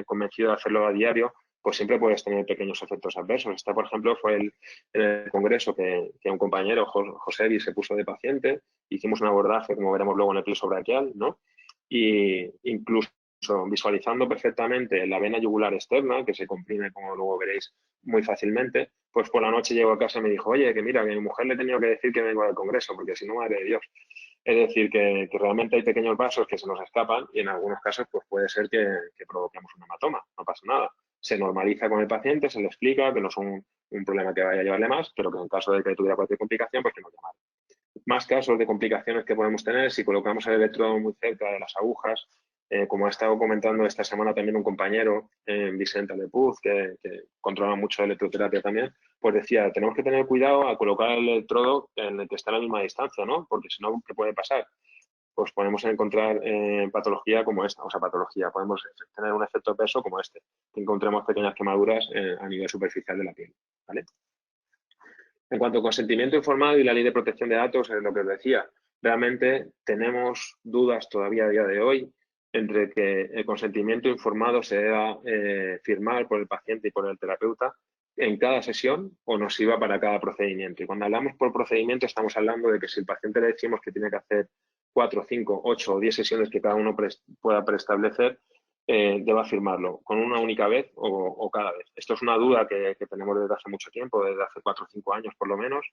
convencido de hacerlo a diario, pues siempre puedes tener pequeños efectos adversos. Esta, por ejemplo, fue el congreso que un compañero, Josebi, se puso de paciente. Hicimos un abordaje, como veremos luego en el plexo braquial, ¿no? Y incluso visualizando perfectamente la vena yugular externa, que se comprime, como luego veréis, muy fácilmente, pues por la noche llegó a casa y me dijo, oye, que mira, que a mi mujer le he tenido que decir que vengo al congreso, porque si no, madre de Dios. Es decir, que realmente hay pequeños vasos que se nos escapan y en algunos casos pues puede ser que provoquemos un hematoma, no pasa nada. Se normaliza con el paciente, se le explica que no es un problema que vaya a llevarle más, pero que en caso de que tuviera cualquier complicación, pues que nos llamara. Más casos de complicaciones que podemos tener si colocamos el electrodo muy cerca de las agujas, como ha estado comentando esta semana también un compañero, Vicente Alepuz, que controla mucho la electroterapia también, pues decía, tenemos que tener cuidado a colocar el electrodo en el que está a la misma distancia, ¿no? Porque si no, ¿qué puede pasar? Pues podemos encontrar patología como esta, o sea, patología, podemos tener un efecto adverso como este, que encontremos pequeñas quemaduras a nivel superficial de la piel, ¿vale? En cuanto a consentimiento informado y la ley de protección de datos, es lo que os decía. Realmente tenemos dudas todavía a día de hoy entre que el consentimiento informado se deba firmar por el paciente y por el terapeuta en cada sesión o nos sirva para cada procedimiento. Y cuando hablamos por procedimiento estamos hablando de que si el paciente le decimos que tiene que hacer 4, 5, 8 o 10 sesiones que cada uno pueda preestablecer, deba firmarlo con una única vez o cada vez. Esto es una duda que tenemos desde hace mucho tiempo, desde hace 4 o 5 años por lo menos.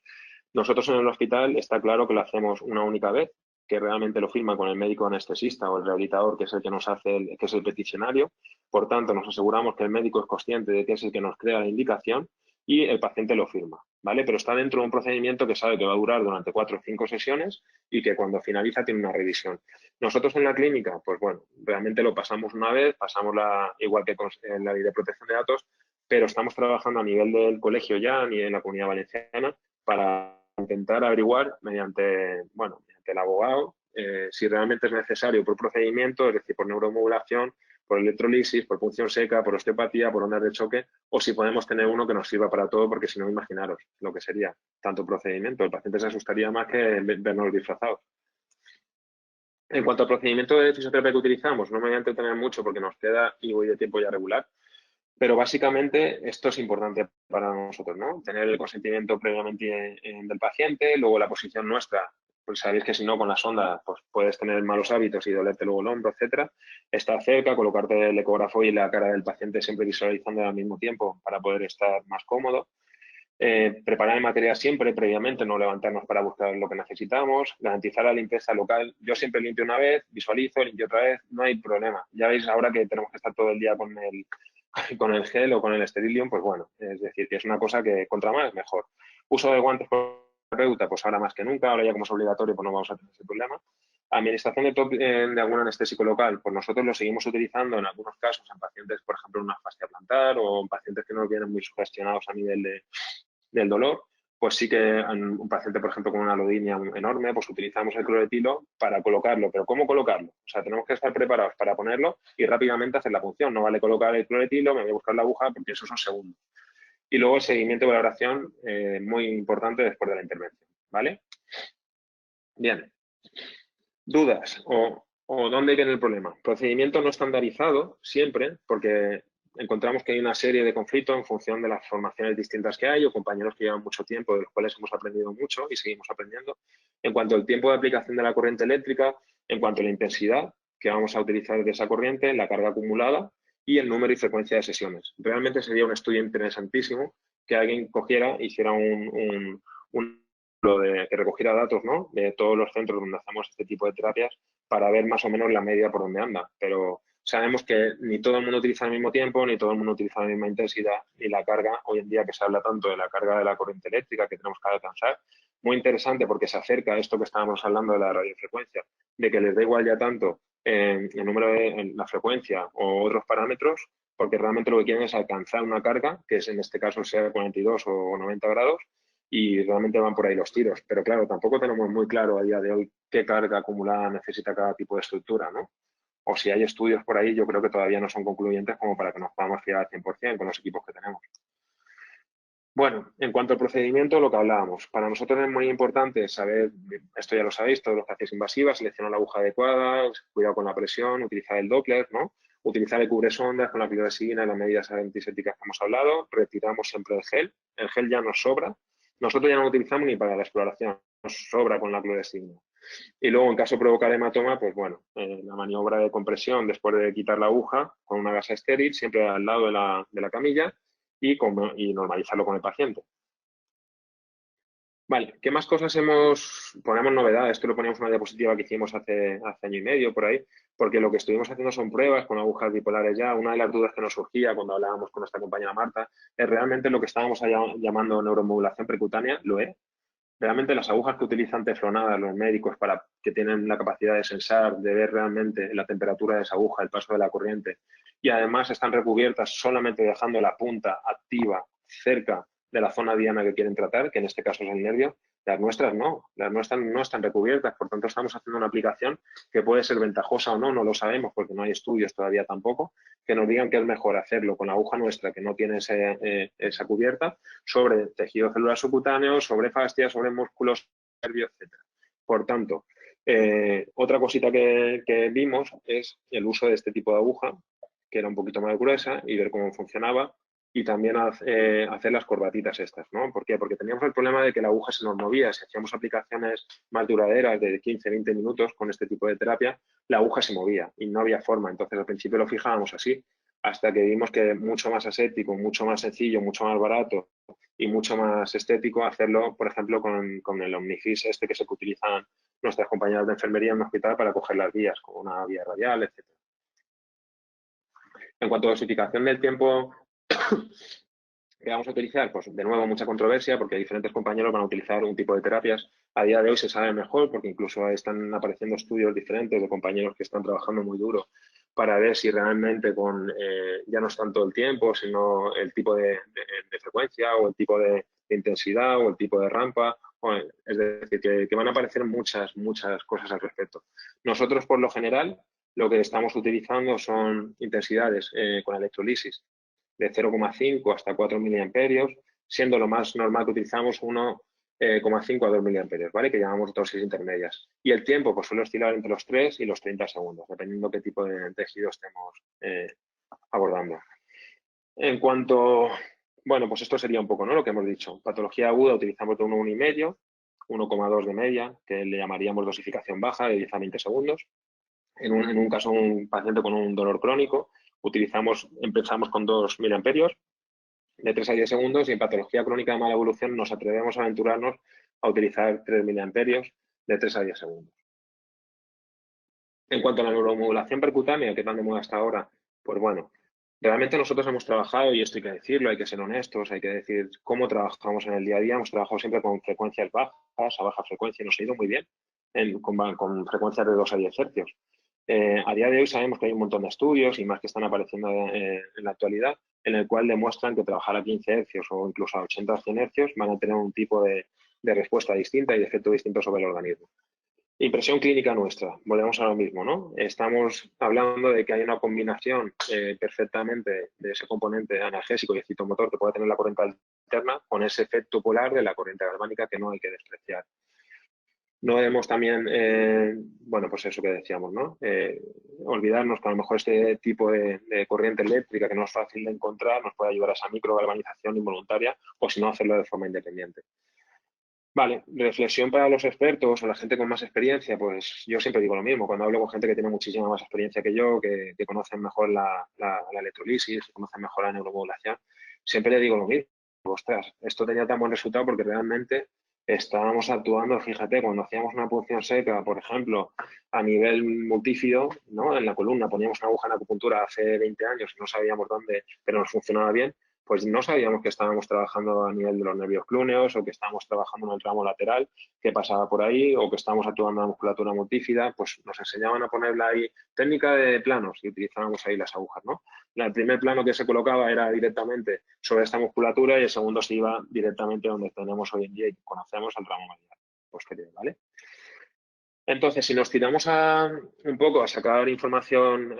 Nosotros en el hospital está claro que lo hacemos una única vez, que realmente lo firma con el médico anestesista o el rehabilitador, que es el que nos hace, que es el peticionario. Por tanto, nos aseguramos que el médico es consciente de que es el que nos crea la indicación y el paciente lo firma, ¿vale? Pero está dentro de un procedimiento que sabe que va a durar durante 4 o 5 sesiones y que cuando finaliza tiene una revisión. Nosotros en la clínica, pues bueno, realmente lo pasamos una vez, pasamos igual que en la ley de protección de datos, pero estamos trabajando a nivel del colegio ya, ni en la Comunidad Valenciana, para intentar averiguar mediante, bueno, mediante el abogado si realmente es necesario por procedimiento, es decir, por neuromodulación, por electrolisis, por punción seca, por osteopatía, por ondas de choque, o si podemos tener uno que nos sirva para todo, porque si no, imaginaros lo que sería tanto procedimiento. El paciente se asustaría más que vernos disfrazados. En cuanto al procedimiento de fisioterapia que utilizamos, no me voy a entretener mucho porque nos queda y voy de tiempo ya regular, pero básicamente esto es importante para nosotros, ¿no? Tener el consentimiento previamente del paciente, luego la posición nuestra, pues sabéis que si no con la sonda pues puedes tener malos hábitos y dolerte luego el hombro, etcétera. Estar cerca, colocarte el ecógrafo y la cara del paciente siempre visualizando al mismo tiempo para poder estar más cómodo. Preparar el material siempre previamente, no levantarnos para buscar lo que necesitamos, garantizar la limpieza local. Yo siempre limpio una vez, visualizo, limpio otra vez, no hay problema. Ya veis ahora que tenemos que estar todo el día con el gel o con el Sterilium, pues bueno, es decir, que es una cosa que contra más mejor. Uso de guantes por terapeuta, pues ahora más que nunca, ahora ya como es obligatorio, pues no vamos a tener ese problema. Administración de algún anestésico local, pues nosotros lo seguimos utilizando en algunos casos en pacientes, por ejemplo, en una fascia plantar o en pacientes que no vienen muy sugestionados a nivel del dolor, pues sí que un paciente, por ejemplo, con una alodinia enorme, pues utilizamos el cloretilo para colocarlo. ¿Pero cómo colocarlo? O sea, tenemos que estar preparados para ponerlo y rápidamente hacer la punción. No vale colocar el cloretilo, me voy a buscar la aguja, porque eso son segundos. Y luego el seguimiento y valoración, muy importante después de la intervención, ¿vale? Bien. ¿Dudas o dónde viene el problema? Procedimiento no estandarizado siempre, porque encontramos que hay una serie de conflictos en función de las formaciones distintas que hay o compañeros que llevan mucho tiempo, de los cuales hemos aprendido mucho y seguimos aprendiendo. En cuanto al tiempo de aplicación de la corriente eléctrica, en cuanto a la intensidad que vamos a utilizar de esa corriente, la carga acumulada y el número y frecuencia de sesiones. Realmente sería un estudio interesantísimo que alguien cogiera, hiciera que recogiera datos, ¿no?, de todos los centros donde hacemos este tipo de terapias para ver más o menos la media por donde anda. Pero sabemos que ni todo el mundo utiliza al mismo tiempo, ni todo el mundo utiliza la misma intensidad, ni la carga, hoy en día que se habla tanto de la carga de la corriente eléctrica que tenemos que alcanzar. Muy interesante porque se acerca a esto que estábamos hablando de la radiofrecuencia, de que les da igual ya tanto el número de la frecuencia o otros parámetros, porque realmente lo que quieren es alcanzar una carga, que es en este caso sea 42 o 90 grados, y realmente van por ahí los tiros. Pero claro, tampoco tenemos muy claro a día de hoy qué carga acumulada necesita cada tipo de estructura, ¿no? O si hay estudios por ahí, yo creo que todavía no son concluyentes como para que nos podamos fiar al 100% con los equipos que tenemos. Bueno, en cuanto al procedimiento, lo que hablábamos. Para nosotros es muy importante saber, esto ya lo sabéis, todos los que hacéis invasivas, seleccionar la aguja adecuada, cuidado con la presión, utilizar el Doppler, ¿no? Utilizar el cubresondas con la piloresina y las medidas antisépticas que hemos hablado. Retiramos siempre el gel. El gel ya nos sobra. Nosotros ya no lo utilizamos ni para la exploración. Nos sobra con la cloresina. Y luego, en caso de provocar hematoma, pues bueno, la maniobra de compresión después de quitar la aguja con una gasa estéril, siempre al lado de la camilla y normalizarlo con el paciente. Vale, ¿qué más cosas ponemos novedades? Esto lo poníamos en una diapositiva que hicimos hace año y medio por ahí, porque lo que estuvimos haciendo son pruebas con agujas bipolares ya. Una de las dudas que nos surgía cuando hablábamos con nuestra compañera Marta es realmente lo que estábamos llamando neuromodulación percutánea, ¿lo es? Realmente las agujas que utilizan teflonadas los médicos para que tienen la capacidad de sensar, de ver realmente la temperatura de esa aguja, el paso de la corriente, y además están recubiertas solamente dejando la punta activa cerca de la zona diana que quieren tratar, que en este caso es el nervio. Las nuestras no están recubiertas, por tanto estamos haciendo una aplicación que puede ser ventajosa o no, no lo sabemos porque no hay estudios todavía tampoco, que nos digan que es mejor hacerlo con la aguja nuestra que no tiene esa cubierta, sobre tejido celular subcutáneo, sobre fascias, sobre músculos, nervios, etc. Por tanto, otra cosita que vimos es el uso de este tipo de aguja, que era un poquito más gruesa, y ver cómo funcionaba, y también hacer las corbatitas estas, ¿no? ¿Por qué? Porque teníamos el problema de que la aguja se nos movía. Si hacíamos aplicaciones más duraderas de 15, 20 minutos con este tipo de terapia, la aguja se movía y no había forma. Entonces, al principio lo fijábamos así, hasta que vimos que mucho más aséptico, mucho más sencillo, mucho más barato y mucho más estético hacerlo, por ejemplo, con el Omnifix este que se utilizan nuestras compañeras de enfermería en un hospital para coger las vías, como una vía radial, etc. En cuanto a dosificación del tiempo que vamos a utilizar, pues de nuevo mucha controversia porque diferentes compañeros van a utilizar un tipo de terapias. A día de hoy se sabe mejor porque incluso están apareciendo estudios diferentes de compañeros que están trabajando muy duro para ver si realmente ya no es tanto el tiempo, sino el tipo de frecuencia o el tipo de intensidad o el tipo de rampa. Es decir, que van a aparecer muchas cosas al respecto. Nosotros, por lo general, lo que estamos utilizando son intensidades con electrolisis de 0,5 hasta 4 miliamperios, siendo lo más normal que utilizamos 1,5 a 2 miliamperios, ¿vale? Que llamamos dosis intermedias. Y el tiempo pues suele oscilar entre los 3 y los 30 segundos, dependiendo qué tipo de tejido estemos abordando. En cuanto, bueno, pues esto sería un poco, ¿no? Lo que hemos dicho. Patología aguda utilizamos de 1,5, 1,2 de media, que le llamaríamos dosificación baja de 10 a 20 segundos. En un caso, un paciente con un dolor crónico, empezamos con 2 miliamperios de 3 a 10 segundos y en patología crónica de mala evolución nos atrevemos a aventurarnos a utilizar 3 miliamperios de 3 a 10 segundos. En cuanto a la neuromodulación percutánea, que tan de moda hasta ahora, pues bueno, realmente nosotros hemos trabajado, y esto hay que decirlo, hay que ser honestos, hay que decir cómo trabajamos en el día a día. Hemos trabajado siempre con frecuencias bajas, a baja frecuencia, y nos ha ido muy bien con frecuencias de 2 a 10 hercios. A día de hoy sabemos que hay un montón de estudios y más que están apareciendo en la actualidad, en el cual demuestran que trabajar a 15 hercios o incluso a 80 o 100 hercios van a tener un tipo de respuesta distinta y de efecto distinto sobre el organismo. Impresión clínica nuestra, volvemos a lo mismo, ¿no? Estamos hablando de que hay una combinación perfectamente de ese componente analgésico y excitomotor que puede tener la corriente alterna con ese efecto polar de la corriente galvánica que no hay que despreciar. No debemos también, bueno, pues eso que decíamos, ¿no? Olvidarnos que a lo mejor este tipo de corriente eléctrica que no es fácil de encontrar nos puede ayudar a esa microgalvanización involuntaria o si no hacerlo de forma independiente. Vale, reflexión para los expertos o la gente con más experiencia, pues yo siempre digo lo mismo, cuando hablo con gente que tiene muchísima más experiencia que yo, que conocen mejor la electrolisis, que conocen mejor la neuromodulación, siempre le digo lo mismo, ostras, esto tenía tan buen resultado porque realmente estábamos actuando, fíjate, cuando hacíamos una punción seca, por ejemplo, a nivel multífido, ¿no? En la columna poníamos una aguja en acupuntura hace 20 años y no sabíamos dónde, pero nos funcionaba bien, pues no sabíamos que estábamos trabajando a nivel de los nervios clúneos o que estábamos trabajando en el tramo lateral que pasaba por ahí o que estábamos actuando en la musculatura multífida, pues nos enseñaban a ponerla ahí, técnica de planos, y utilizábamos ahí las agujas, ¿no? El primer plano que se colocaba era directamente sobre esta musculatura y el segundo se iba directamente donde tenemos hoy en día y conocemos el ramo medial posterior, ¿vale? Entonces, si nos tiramos un poco a sacar información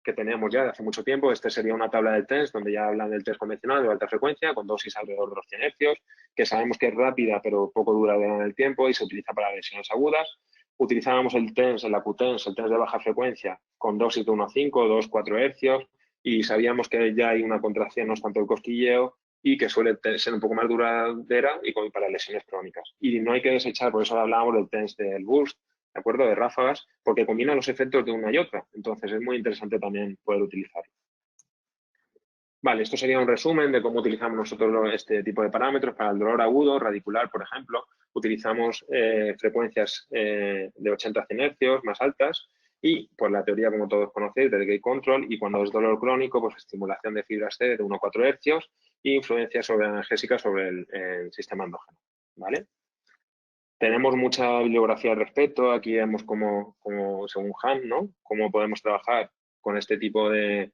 que tenemos ya de hace mucho tiempo, este sería una tabla del TENS donde ya hablan del TENS convencional de alta frecuencia con dosis alrededor de los 100 hercios, que sabemos que es rápida pero poco duradera en el tiempo y se utiliza para lesiones agudas. Utilizábamos el TENS, el AcuTENS, el TENS de baja frecuencia con dosis de 1,5, 2, 4 hercios y sabíamos que ya hay una contracción, no es tanto el cosquilleo, y que suele ser un poco más duradera y para lesiones crónicas. Y no hay que desechar, por eso hablábamos del TENS del Burst, ¿de acuerdo? De ráfagas, porque combina los efectos de una y otra. Entonces es muy interesante también poder utilizarlo. Vale, esto sería un resumen de cómo utilizamos nosotros este tipo de parámetros. Para el dolor agudo, radicular, por ejemplo, utilizamos frecuencias de 80 a 100 hercios más altas y, por la teoría, como todos conocéis, del gate control, y cuando es dolor crónico, pues estimulación de fibras C de 1 a 4 hercios y influencia analgésica sobre el sistema endógeno, ¿vale? Tenemos mucha bibliografía al respecto. Aquí vemos cómo según Han, ¿no? Cómo podemos trabajar con este tipo de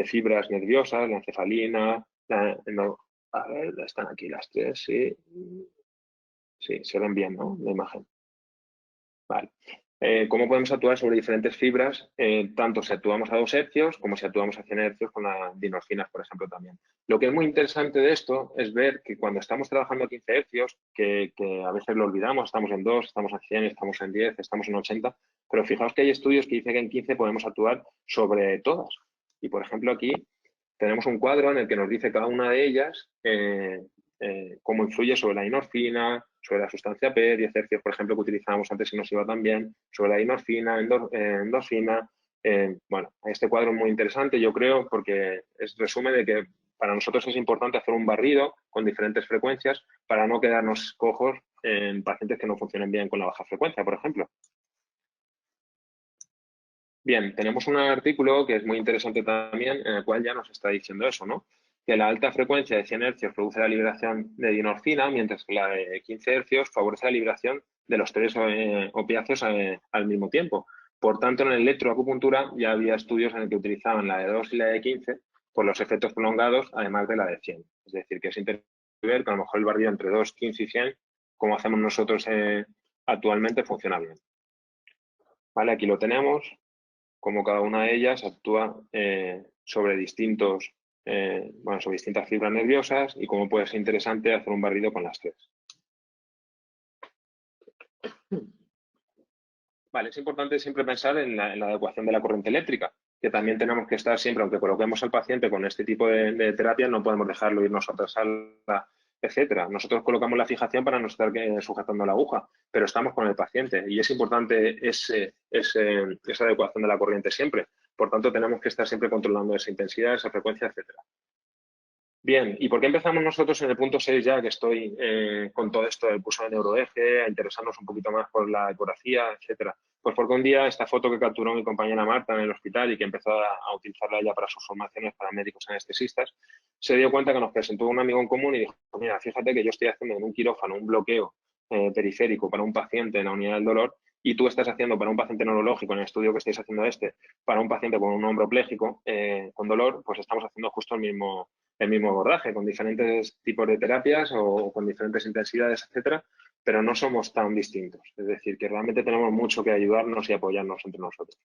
fibras nerviosas, la encefalina, a ver, están aquí las tres, sí. Sí, se ven bien, ¿no? La imagen. Vale. ¿Cómo podemos actuar sobre diferentes fibras, tanto si actuamos a 2 hercios como si actuamos a 100 hercios con las dinorfinas, por ejemplo, también? Lo que es muy interesante de esto es ver que cuando estamos trabajando a 15 hercios, que a veces lo olvidamos, estamos en 2, estamos en 100, estamos en 10, estamos en 80, pero fijaos que hay estudios que dicen que en 15 podemos actuar sobre todas. Y, por ejemplo, aquí tenemos un cuadro en el que nos dice cada una de ellas cómo influye sobre la inorfina, sobre la sustancia P, 10 hercios, por ejemplo, que utilizábamos antes y nos iba también, sobre la inorfina, endorfina. Bueno, este cuadro es muy interesante, yo creo, porque es resumen de que para nosotros es importante hacer un barrido con diferentes frecuencias para no quedarnos cojos en pacientes que no funcionen bien con la baja frecuencia, por ejemplo. Bien, tenemos un artículo que es muy interesante también, en el cual ya nos está diciendo eso, ¿no? Que la alta frecuencia de 100 hercios produce la liberación de dinorfina, mientras que la de 15 hercios favorece la liberación de los tres opiáceos al mismo tiempo. Por tanto, en la electroacupuntura ya había estudios en el que utilizaban la de 2 y la de 15 por los efectos prolongados, además de la de 100. Es decir, que es interesante ver que a lo mejor el barrido entre 2, 15 y 100, como hacemos nosotros actualmente, funciona bien. ¿Vale? Aquí lo tenemos, como cada una de ellas actúa sobre sobre distintas fibras nerviosas y cómo puede ser interesante hacer un barrido con las tres. Vale, es importante siempre pensar en la adecuación de la corriente eléctrica, que también tenemos que estar siempre, aunque coloquemos al paciente con este tipo de terapia, no podemos dejarlo irnos a otra sala, etcétera. Nosotros colocamos la fijación para no estar sujetando la aguja, pero estamos con el paciente y es importante esa adecuación de la corriente siempre. Por tanto, tenemos que estar siempre controlando esa intensidad, esa frecuencia, etcétera. Bien, ¿y por qué empezamos nosotros en el punto 6 ya, que estoy con todo esto del pulso de neuroeje, a interesarnos un poquito más por la ecografía, etcétera? Pues porque un día esta foto que capturó mi compañera Marta en el hospital y que empezó a utilizarla ya para sus formaciones para médicos anestesistas, se dio cuenta que nos presentó un amigo en común y dijo, mira, fíjate que yo estoy haciendo en un quirófano un bloqueo periférico para un paciente en la unidad del dolor y tú estás haciendo para un paciente neurológico, en el estudio que estáis haciendo para un paciente con un hombro pléjico con dolor, pues estamos haciendo justo el mismo abordaje, con diferentes tipos de terapias o con diferentes intensidades, etcétera, pero no somos tan distintos. Es decir, que realmente tenemos mucho que ayudarnos y apoyarnos entre nosotros.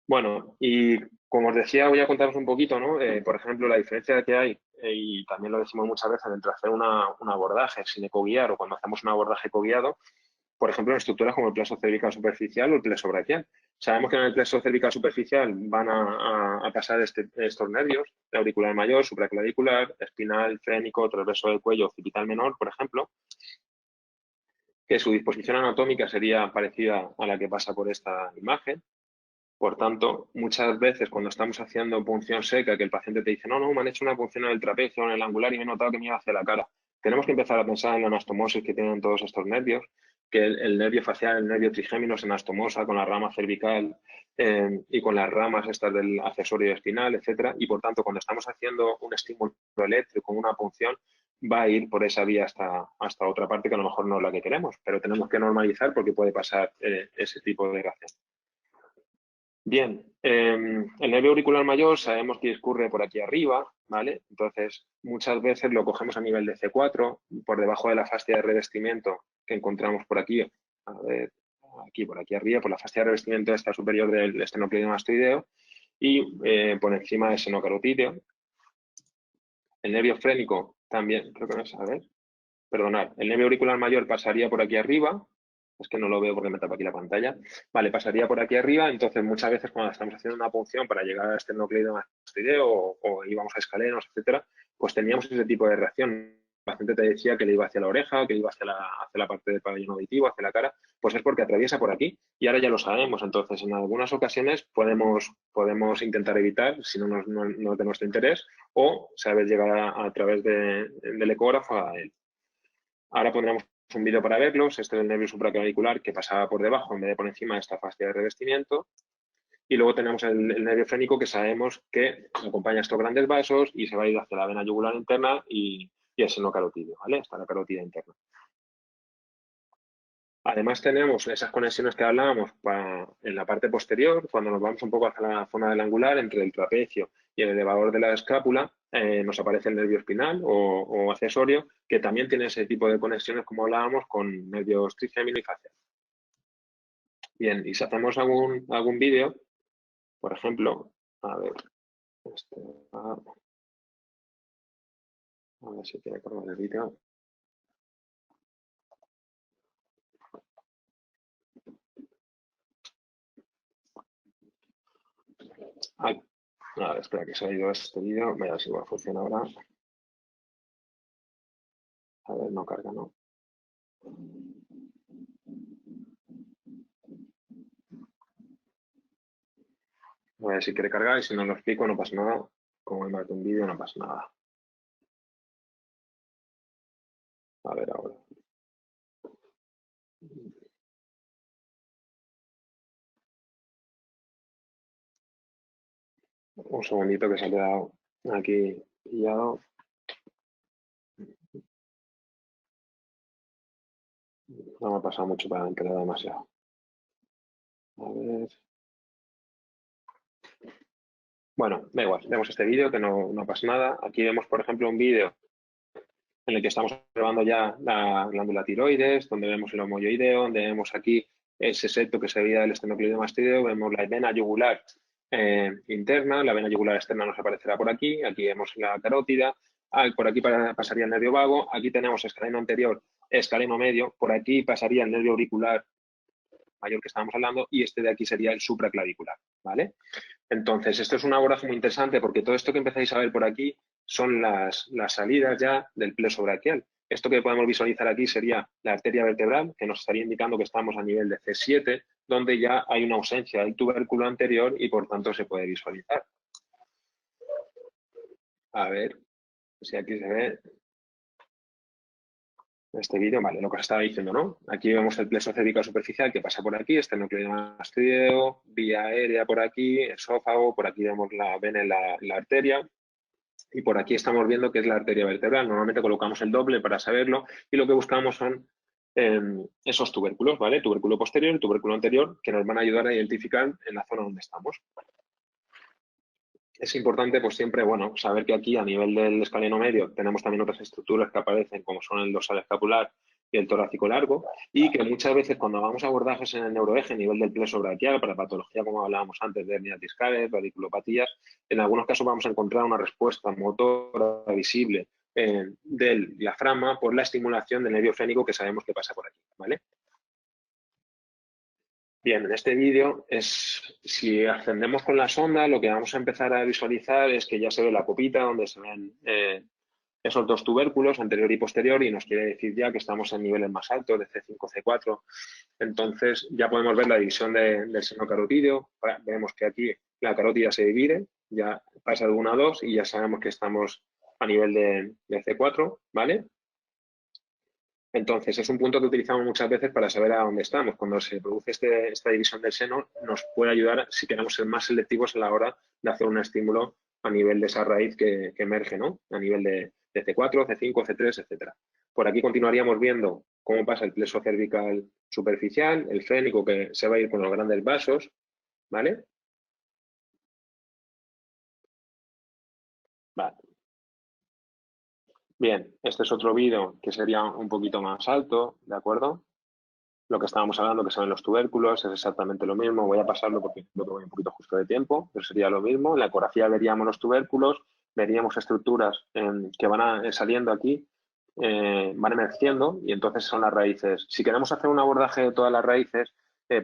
Bueno, y como os decía, voy a contaros un poquito, ¿no? Por ejemplo, la diferencia que hay, y también lo decimos muchas veces, entre hacer un abordaje sin ecoguiar o cuando hacemos un abordaje ecoguiado, por ejemplo, en estructuras como el plexo cervical superficial o el plexo braquial. Sabemos que en el plexo cervical superficial van a pasar estos nervios, el auricular mayor, supraclavicular, espinal, frénico, transverso del cuello, occipital menor, por ejemplo, que su disposición anatómica sería parecida a la que pasa por esta imagen. Por tanto, muchas veces cuando estamos haciendo punción seca, que el paciente te dice, no, no, me han hecho una punción en el trapecio o en el angular y me he notado que me iba hacia la cara. Tenemos que empezar a pensar en la anastomosis que tienen todos estos nervios, que el nervio facial, el nervio trigémino se anastomosa con la rama cervical y con las ramas estas del accesorio espinal, etcétera. Y por tanto, cuando estamos haciendo un estímulo eléctrico, una punción, va a ir por esa vía hasta otra parte que a lo mejor no es la que queremos, pero tenemos que normalizar porque puede pasar ese tipo de reacción. Bien, el nervio auricular mayor sabemos que discurre por aquí arriba, ¿vale? Entonces, muchas veces lo cogemos a nivel de C4, por debajo de la fascia de revestimiento que encontramos por aquí, a ver, aquí por aquí arriba, por la fascia de revestimiento esta superior del esternocleidomastoideo y por encima del seno carotídeo. El nervio frénico también, creo que no es, a ver, perdonad, el nervio auricular mayor pasaría por aquí arriba, es que no lo veo porque me tapa aquí la pantalla. Vale, pasaría por aquí arriba, entonces muchas veces cuando estamos haciendo una punción para llegar a este esternocleidomastoideo o íbamos a escalenos, etcétera, pues teníamos ese tipo de reacción. El paciente te decía que le iba hacia la oreja, que iba hacia la parte del pabellón auditivo, hacia la cara, pues es porque atraviesa por aquí y ahora ya lo sabemos. Entonces, en algunas ocasiones podemos intentar evitar, si no es de nuestro interés, o saber llegar a través del ecógrafo a él. Ahora pondremos un vídeo para verlos. Este es el nervio supraclavicular que pasaba por debajo en vez de por encima de esta fascia de revestimiento. Y luego tenemos el nervio frénico que sabemos que acompaña estos grandes vasos y se va a ir hacia la vena yugular interna y el seno carotídeo, ¿vale? Hasta la carótida interna. Además tenemos esas conexiones que hablábamos en la parte posterior, cuando nos vamos un poco hacia la zona del angular, entre el trapecio y el elevador de la escápula, nos aparece el nervio espinal o accesorio, que también tiene ese tipo de conexiones, como hablábamos, con nervios trigémino y facial. Bien, y si hacemos algún vídeo, por ejemplo, a ver, a ver si tiene que cargar el vídeo. Ay, a ver, espera que se ha ido este vídeo, voy a ver si va a funcionar ahora. A ver, no carga, no. A ver si quiere cargar y si no lo explico no pasa nada. Como me marca un vídeo no pasa nada. A ver ahora. Un segundito que se ha quedado aquí pillado. No me ha pasado mucho para enterar demasiado. A ver. Bueno, da igual, vemos este vídeo que no pasa nada. Aquí vemos, por ejemplo, un vídeo en el que estamos observando ya la glándula tiroides, donde vemos el homoyoideo, donde vemos aquí ese septo que se veía del esternocleidomastoideo, vemos la vena yugular interna, la vena yugular externa nos aparecerá por aquí, aquí vemos la carótida, por aquí pasaría el nervio vago, aquí tenemos escaleno anterior, escaleno medio, por aquí pasaría el nervio auricular mayor que estábamos hablando y este de aquí sería el supraclavicular, ¿vale? Entonces, esto es un abordaje muy interesante porque todo esto que empezáis a ver por aquí son las salidas ya del plexo braquial. Esto que podemos visualizar aquí sería la arteria vertebral, que nos estaría indicando que estamos a nivel de C7, donde ya hay una ausencia del tubérculo anterior y por tanto se puede visualizar. A ver si aquí se ve este vídeo. Vale, lo que os estaba diciendo, ¿no? Aquí vemos el plexo cervical superficial que pasa por aquí, esternocleidomastoideo, vía aérea por aquí, esófago, por aquí vemos la vena y la arteria. Y por aquí estamos viendo que es la arteria vertebral. Normalmente colocamos el doble para saberlo y lo que buscamos son esos tubérculos, ¿vale? Tubérculo posterior y tubérculo anterior que nos van a ayudar a identificar en la zona donde estamos. Es importante, pues siempre, bueno, saber que aquí a nivel del escaleno medio tenemos también otras estructuras que aparecen como son el dorsal escapular y el torácico largo y que muchas veces cuando hagamos abordajes en el neuroeje a nivel del plexo braquial para patología como hablábamos antes de hernias discales, radiculopatías, en algunos casos vamos a encontrar una respuesta motora visible del diafragma por la estimulación del nervio frénico que sabemos que pasa por aquí, ¿vale? Bien, en este vídeo si ascendemos con la sonda, lo que vamos a empezar a visualizar es que ya se ve la copita donde se ven esos dos tubérculos, anterior y posterior, y nos quiere decir ya que estamos en niveles más altos, de C5, C4. Entonces ya podemos ver la división del seno carotídeo. Vemos que aquí la carótida se divide, ya pasa de 1 a 2 y ya sabemos que estamos a nivel de C4, ¿vale? Entonces, es un punto que utilizamos muchas veces para saber a dónde estamos. Cuando se produce esta división del seno, nos puede ayudar si queremos ser más selectivos a la hora de hacer un estímulo a nivel de esa raíz que emerge, ¿no? A nivel de C4, C5, C3, etcétera. Por aquí continuaríamos viendo cómo pasa el plexo cervical superficial, el frénico que se va a ir con los grandes vasos, ¿vale? Vale. Bien, este es otro vídeo que sería un poquito más alto, ¿de acuerdo? Lo que estábamos hablando, que son los tubérculos, es exactamente lo mismo. Voy a pasarlo porque creo que voy un poquito justo de tiempo, pero sería lo mismo. En la ecografía veríamos los tubérculos, veríamos estructuras que van saliendo aquí, van emergiendo y entonces son las raíces. Si queremos hacer un abordaje de todas las raíces,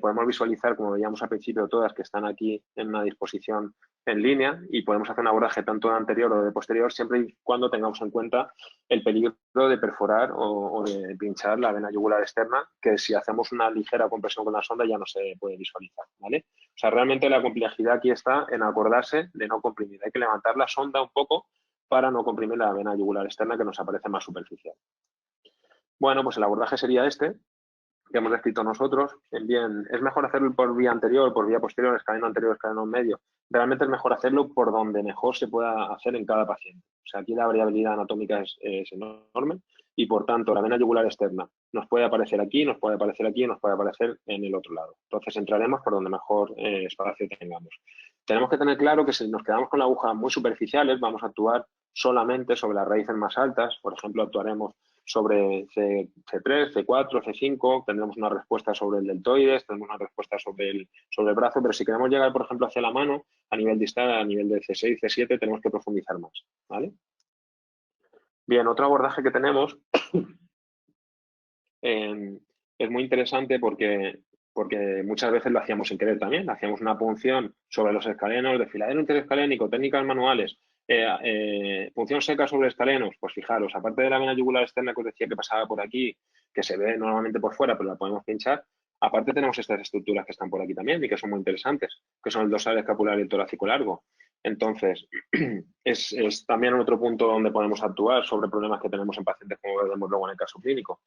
podemos visualizar, como veíamos al principio, todas que están aquí en una disposición en línea y podemos hacer un abordaje tanto de anterior o de posterior siempre y cuando tengamos en cuenta el peligro de perforar o de pinchar la vena yugular externa, que si hacemos una ligera compresión con la sonda ya no se puede visualizar, ¿vale? O sea, realmente la complejidad aquí está en acordarse de no comprimir. Hay que levantar la sonda un poco para no comprimir la vena yugular externa que nos aparece más superficial. Bueno, pues el abordaje sería este, que hemos descrito nosotros. Bien, es mejor hacerlo por vía anterior, por vía posterior, escaleno anterior, escaleno medio. Realmente es mejor hacerlo por donde mejor se pueda hacer en cada paciente. O sea, aquí la variabilidad anatómica es enorme y, por tanto, la vena yugular externa nos puede aparecer aquí, nos puede aparecer aquí, nos puede aparecer en el otro lado. Entonces, entraremos por donde mejor espacio tengamos. Tenemos que tener claro que si nos quedamos con la aguja muy superficiales, vamos a actuar solamente sobre las raíces más altas. Por ejemplo, actuaremos sobre C3, C4, C5, tendremos una respuesta sobre el deltoides, tendremos una respuesta sobre el brazo, pero si queremos llegar, por ejemplo, hacia la mano, a nivel distal, a nivel de C6, C7, tenemos que profundizar más, ¿vale? Bien, otro abordaje que tenemos es muy interesante porque muchas veces lo hacíamos sin querer también. Hacíamos una punción sobre los escalenos, desfiladero interescalénico, técnicas manuales, punción seca sobre escalenos. Pues fijaros, aparte de la vena yugular externa que os decía que pasaba por aquí, que se ve normalmente por fuera, pero la podemos pinchar, aparte tenemos estas estructuras que están por aquí también y que son muy interesantes, que son el dorsal escapular y el torácico largo. Entonces, es también otro punto donde podemos actuar sobre problemas que tenemos en pacientes, como vemos luego en el caso clínico.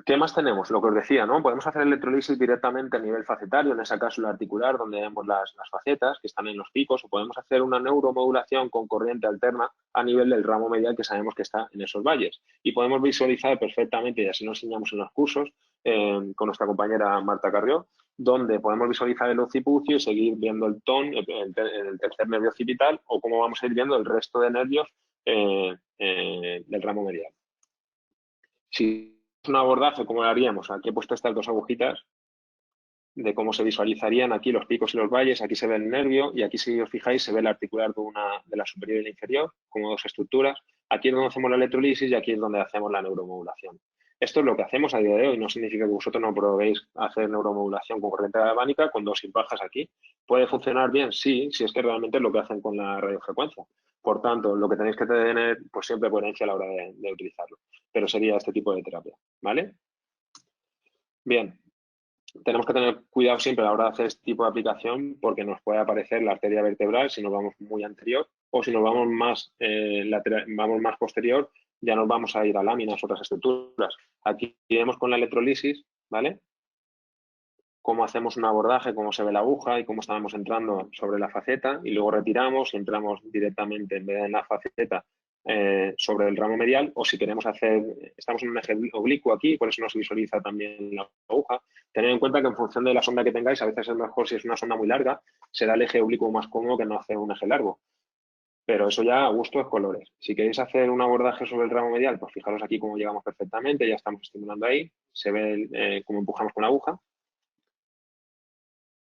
¿Qué más tenemos? Lo que os decía, ¿no? Podemos hacer electrolisis directamente a nivel facetario, en esa cápsula articular donde vemos las facetas que están en los picos, o podemos hacer una neuromodulación con corriente alterna a nivel del ramo medial que sabemos que está en esos valles. Y podemos visualizar perfectamente, y así nos enseñamos en los cursos con nuestra compañera Marta Carrió, donde podemos visualizar el occipucio y seguir viendo el TON, el tercer nervio occipital, o cómo vamos a ir viendo el resto de nervios del ramo medial. Si es un abordaje, ¿cómo lo haríamos? Aquí he puesto estas dos agujitas de cómo se visualizarían aquí los picos y los valles. Aquí se ve el nervio y aquí, si os fijáis, se ve el articular de la superior y la inferior, como dos estructuras. Aquí es donde hacemos la electrolisis y aquí es donde hacemos la neuromodulación. Esto es lo que hacemos a día de hoy. No significa que vosotros no probéis hacer neuromodulación con corriente galvánica con dosis bajas aquí. ¿Puede funcionar bien? Sí, si es que realmente es lo que hacen con la radiofrecuencia. Por tanto, lo que tenéis que tener, pues siempre coherencia a la hora de utilizarlo. Pero sería este tipo de terapia, ¿vale? Bien, tenemos que tener cuidado siempre a la hora de hacer este tipo de aplicación porque nos puede aparecer la arteria vertebral si nos vamos muy anterior, o si nos vamos vamos más posterior, ya nos vamos a ir a láminas, otras estructuras. Aquí vemos con la electrolisis, ¿vale? Cómo hacemos un abordaje, cómo se ve la aguja y cómo estamos entrando sobre la faceta, y luego retiramos y entramos directamente en vez de en la faceta sobre el ramo medial, o si queremos estamos en un eje oblicuo aquí, por eso no se visualiza también la aguja. Tened en cuenta que en función de la sonda que tengáis, a veces es mejor, si es una sonda muy larga, será el eje oblicuo más cómodo que no hacer un eje largo. Pero eso ya a gusto es colores. Si queréis hacer un abordaje sobre el ramo medial, pues fijaros aquí cómo llegamos perfectamente, ya estamos estimulando ahí, se ve cómo empujamos con la aguja.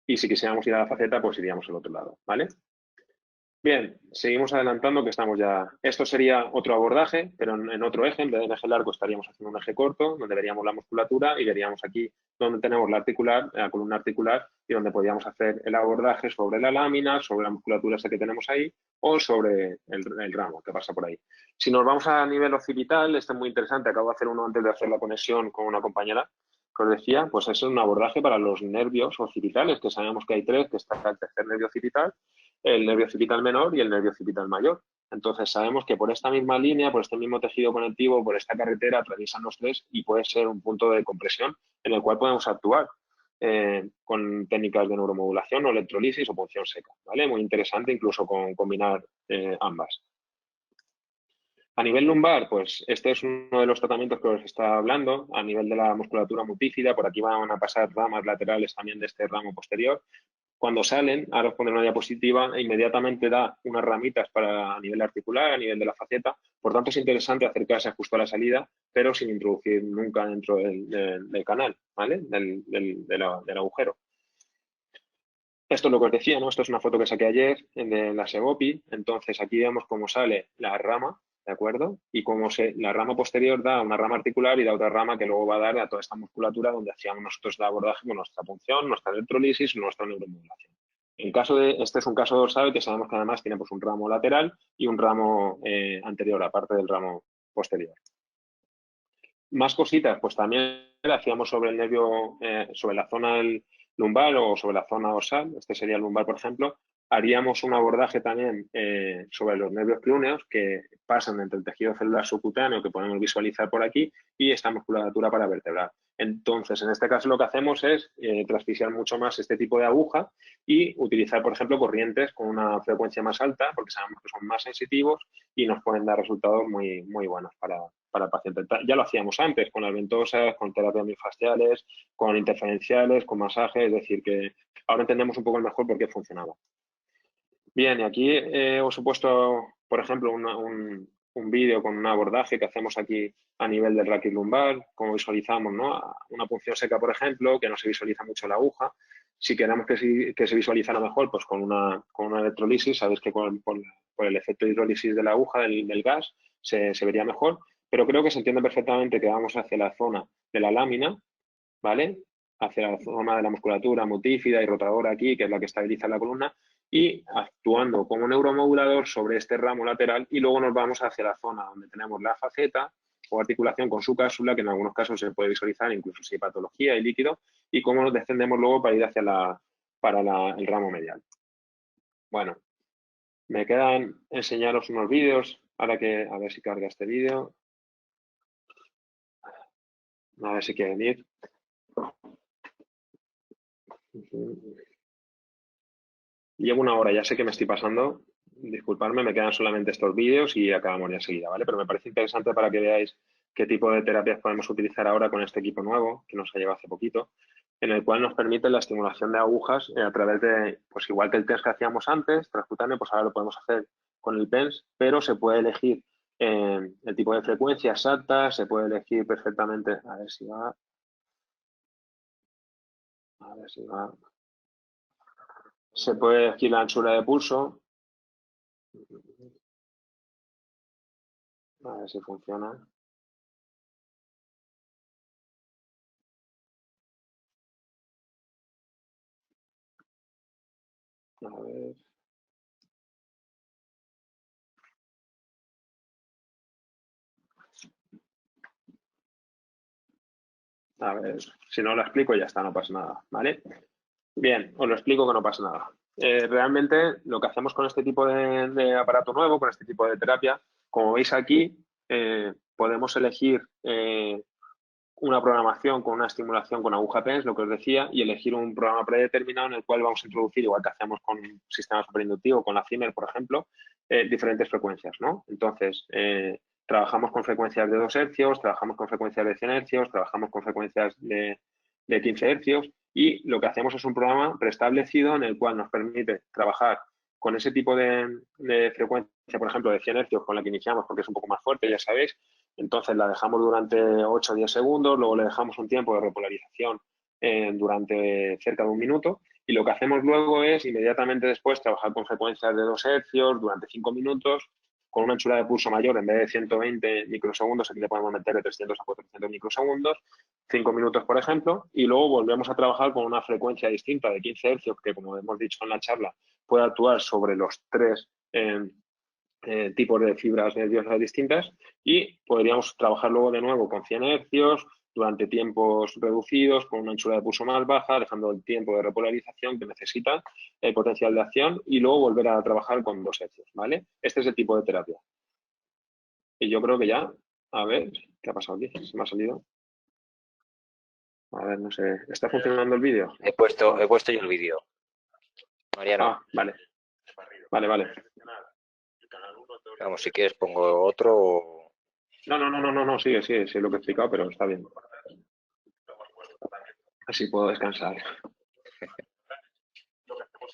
Y si quisiéramos ir a la faceta, pues iríamos al otro lado, ¿vale? Bien, seguimos adelantando que estamos ya... Esto sería otro abordaje, pero en otro eje. En vez de eje largo estaríamos haciendo un eje corto, donde veríamos la musculatura y veríamos aquí donde tenemos la columna articular, y donde podríamos hacer el abordaje sobre la lámina, sobre la musculatura esa que tenemos ahí, o sobre el ramo que pasa por ahí. Si nos vamos a nivel occipital, este es muy interesante. Acabo de hacer uno antes de hacer la conexión con una compañera que os decía, pues es un abordaje para los nervios occipitales, que sabemos que hay tres, que está el tercer nervio occipital, el nervio occipital menor y el nervio occipital mayor. Entonces sabemos que por esta misma línea, por este mismo tejido conectivo, por esta carretera, atraviesan los tres y puede ser un punto de compresión en el cual podemos actuar con técnicas de neuromodulación o electrolisis o punción seca, ¿vale? Muy interesante incluso combinar ambas. A nivel lumbar, pues este es uno de los tratamientos que os estaba hablando. A nivel de la musculatura multífida, por aquí van a pasar ramas laterales también de este ramo posterior. Cuando salen, ahora os pondré una diapositiva, e inmediatamente da unas ramitas a nivel articular, a nivel de la faceta. Por tanto, es interesante acercarse justo a la salida, pero sin introducir nunca dentro del canal, ¿vale? Del agujero. Esto es lo que os decía, ¿no? Esto es una foto que saqué ayer de la Segopi. Entonces, aquí vemos cómo sale la rama, ¿de acuerdo? Y cómo la rama posterior da una rama articular y da otra rama que luego va a dar a toda esta musculatura donde hacíamos nosotros el abordaje con nuestra punción, nuestra electrolisis, nuestra neuromodulación. Este es un caso dorsal que sabemos que además tiene pues, un ramo lateral y un ramo anterior, aparte del ramo posterior. Más cositas, pues también hacíamos sobre el nervio, sobre la zona del lumbar o sobre la zona dorsal, este sería el lumbar, por ejemplo. Haríamos un abordaje también sobre los nervios clúneos que pasan entre el tejido celular subcutáneo que podemos visualizar por aquí y esta musculatura paravertebral. Entonces, en este caso lo que hacemos es transfisiar mucho más este tipo de aguja y utilizar, por ejemplo, corrientes con una frecuencia más alta porque sabemos que son más sensitivos y nos pueden dar resultados muy, muy buenos para el paciente. Ya lo hacíamos antes con las ventosas, con terapias miofasciales, con interferenciales, con masajes, es decir, que ahora entendemos un poco mejor por qué funcionaba. Bien, y aquí os he puesto, por ejemplo, un vídeo con un abordaje que hacemos aquí a nivel del raquis lumbar, como visualizamos, ¿no? Una punción seca, por ejemplo, que no se visualiza mucho la aguja. Si queremos que se visualizara mejor, pues con una electrolisis, sabéis que por el efecto de hidrólisis de la aguja, del gas, se vería mejor, pero creo que se entiende perfectamente que vamos hacia la zona de la lámina, ¿vale? Hacia la zona de la musculatura multífida y rotadora aquí, que es la que estabiliza la columna, y actuando como neuromodulador sobre este ramo lateral, y luego nos vamos hacia la zona donde tenemos la faceta o articulación con su cápsula, que en algunos casos se puede visualizar incluso si hay patología y líquido, y cómo nos descendemos luego para ir hacia el ramo medial. Bueno, me quedan enseñaros unos vídeos, a ver si carga este vídeo. A ver si quieren ir. Llevo una hora, ya sé que me estoy pasando. Disculpadme, me quedan solamente estos vídeos y acabamos ya enseguida, ¿vale? Pero me parece interesante para que veáis qué tipo de terapias podemos utilizar ahora con este equipo nuevo que nos ha llevado hace poquito. en el cual nos permite la estimulación de agujas a través de, pues igual que el TENS que hacíamos antes, transcutáneo, pues ahora lo podemos hacer con el PENS, pero se puede elegir el tipo de frecuencia exacta, se puede elegir perfectamente, a ver si va, se puede elegir la anchura de pulso, a ver si funciona. A ver. A ver, si no lo explico ya está, no pasa nada, ¿vale? Bien, os lo explico que no pasa nada. Realmente lo que hacemos con este tipo de aparato nuevo, con este tipo de terapia, como veis aquí, podemos elegir una programación con una estimulación con aguja PENS, lo que os decía, y elegir un programa predeterminado en el cual vamos a introducir, igual que hacemos con un sistema superinductivo, con la Zimmer, por ejemplo, diferentes frecuencias, ¿no? Entonces, trabajamos con frecuencias de 2 hercios, trabajamos con frecuencias de 100 hercios, trabajamos con frecuencias de 15 hercios y lo que hacemos es un programa preestablecido en el cual nos permite trabajar con ese tipo de frecuencia, por ejemplo, de 100 hercios con la que iniciamos porque es un poco más fuerte, ya sabéis. Entonces la dejamos durante 8 o 10 segundos, luego le dejamos un tiempo de repolarización durante cerca de un minuto y lo que hacemos luego es inmediatamente después trabajar con frecuencias de 2 hercios durante 5 minutos con una anchura de pulso mayor en vez de 120 microsegundos, aquí le podemos meter de 300 a 400 microsegundos, 5 minutos por ejemplo, y luego volvemos a trabajar con una frecuencia distinta de 15 hercios que como hemos dicho en la charla puede actuar sobre los tres tipos de fibras nerviosas distintas y podríamos trabajar luego de nuevo con 100 hercios durante tiempos reducidos, con una anchura de pulso más baja, dejando el tiempo de repolarización que necesita el potencial de acción y luego volver a trabajar con 2 hercios, ¿vale? Este es el tipo de terapia. Y yo creo que ya, a ver, ¿qué ha pasado aquí? Se me ha salido. A ver, no sé, ¿está funcionando el vídeo? He puesto yo el vídeo. Mariano, Ah, vale. Vale, vale. vamos, si quieres pongo otro o... No, sigue, es lo que he explicado, pero está bien. Así puedo descansar.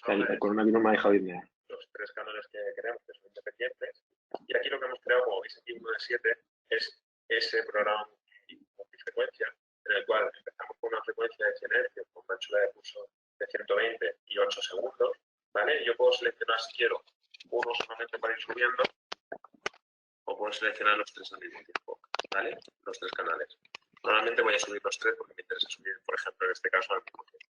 El coronavirus me ha dejado irme. Los 3 canales que queremos, que son independientes. Y aquí lo que hemos creado, como veis aquí, 1 de 7, es ese programa multifrecuencia, en el cual empezamos con una frecuencia de 100 Hz, con una anchura de pulso de 120 y 8 segundos, ¿vale? Yo puedo seleccionar, si quiero, uno solamente para ir subiendo, o puedo seleccionar los 3 al mismo tiempo, ¿vale? Los 3 canales. Normalmente voy a subir los 3 porque me interesa subir, por ejemplo, en este caso, al mismo tiempo.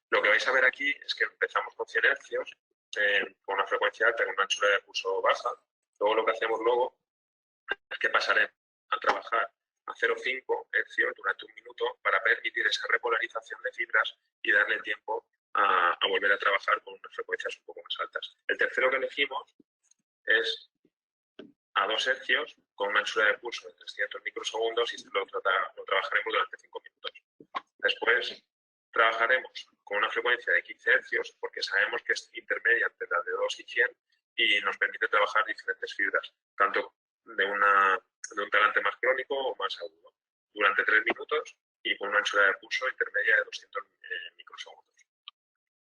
Lo que vais a ver aquí es que empezamos con 100 hercios, con una frecuencia alta, con una anchura de pulso baja. Luego lo que hacemos luego es que pasaremos a trabajar a 0,5 hercios durante un minuto para permitir esa repolarización de fibras y darle tiempo a volver a trabajar con unas frecuencias un poco más altas. El tercero que elegimos es a 2 hercios con una anchura de pulso de 300 microsegundos y lo trabajaremos durante 5 minutos. Después trabajaremos con una frecuencia de 15 hercios porque sabemos que es intermedia entre las de 2 y 100 y nos permite trabajar diferentes fibras, tanto de un talante más crónico o más agudo, durante 3 minutos y con una anchura de pulso intermedia de 200 microsegundos.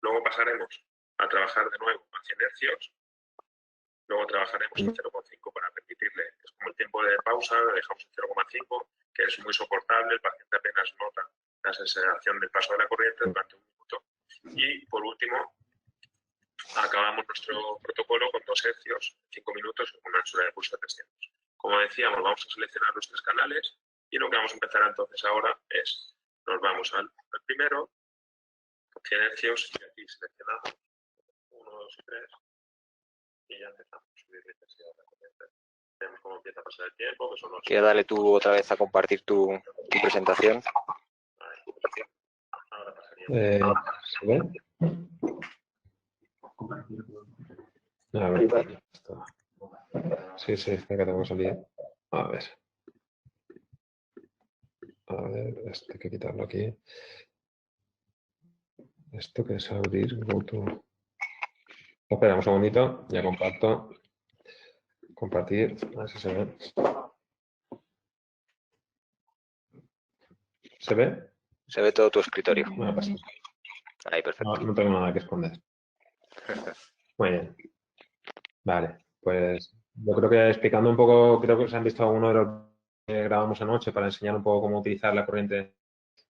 Luego pasaremos a trabajar de nuevo a 100 hercios, luego trabajaremos en 0,5 para permitirle, es como el tiempo de pausa, le dejamos en 0,5, que es muy soportable, el paciente apenas nota la sensación del paso de la corriente durante un minuto. Y por último, acabamos nuestro protocolo con 2 hercios, 5 minutos, con una anchura de pulso de 300. Como decíamos, vamos a seleccionar los 3 canales y lo que vamos a empezar entonces ahora es, nos vamos al primero, 100 hercios, y aquí seleccionamos 1, 2 y 3 y ya empezamos a subir la intensidad de la corriente. Vemos cómo empieza a pasar el tiempo, que son los... ¿Quieres darle tú otra vez a compartir tu presentación? Ahora pasaría. ¿Se ve? A ver, sí, venga, tengo que salir. A ver, esto hay que quitarlo aquí. Esto que es abrir, go to. Esperamos un segundito, ya comparto. Compartir, a ver si se ve. ¿Se ve? Se ve todo tu escritorio. Bueno, pues, Ahí, perfecto. no tengo nada que esconder. Muy bien. Vale, pues yo creo que explicando un poco, creo que se han visto algunos de los que grabamos anoche para enseñar un poco cómo utilizar la corriente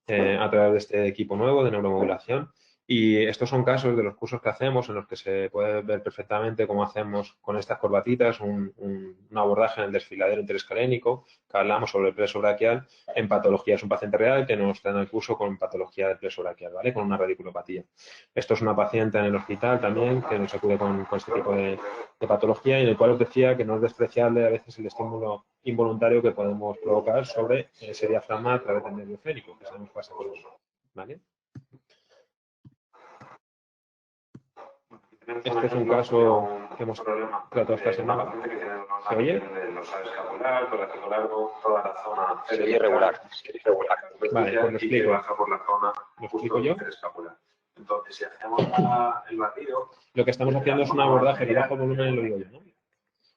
a través de este equipo nuevo de neuromodulación. Y estos son casos de los cursos que hacemos en los que se puede ver perfectamente cómo hacemos con estas corbatitas un abordaje en el desfiladero interescalénico, que hablamos sobre el plexo braquial en patología. Es un paciente real que nos está en el curso con patología del plexo braquial, ¿vale? Con una radiculopatía. Esto es una paciente en el hospital también que nos acude con este tipo de patología y en el cual os decía que no es despreciable a veces el estímulo involuntario que podemos provocar sobre ese diafragma a través del nervio fénico, que sabemos pasa por eso. ¿Vale? Este es un caso que hemos tratado esta semana. ¿Se oye? Se oye regular. Vale, pues lo explico. ¿Lo explico yo? Entonces, si hacemos el batido, lo que estamos haciendo es un abordaje de bajo volumen, lo digo yo, ¿no?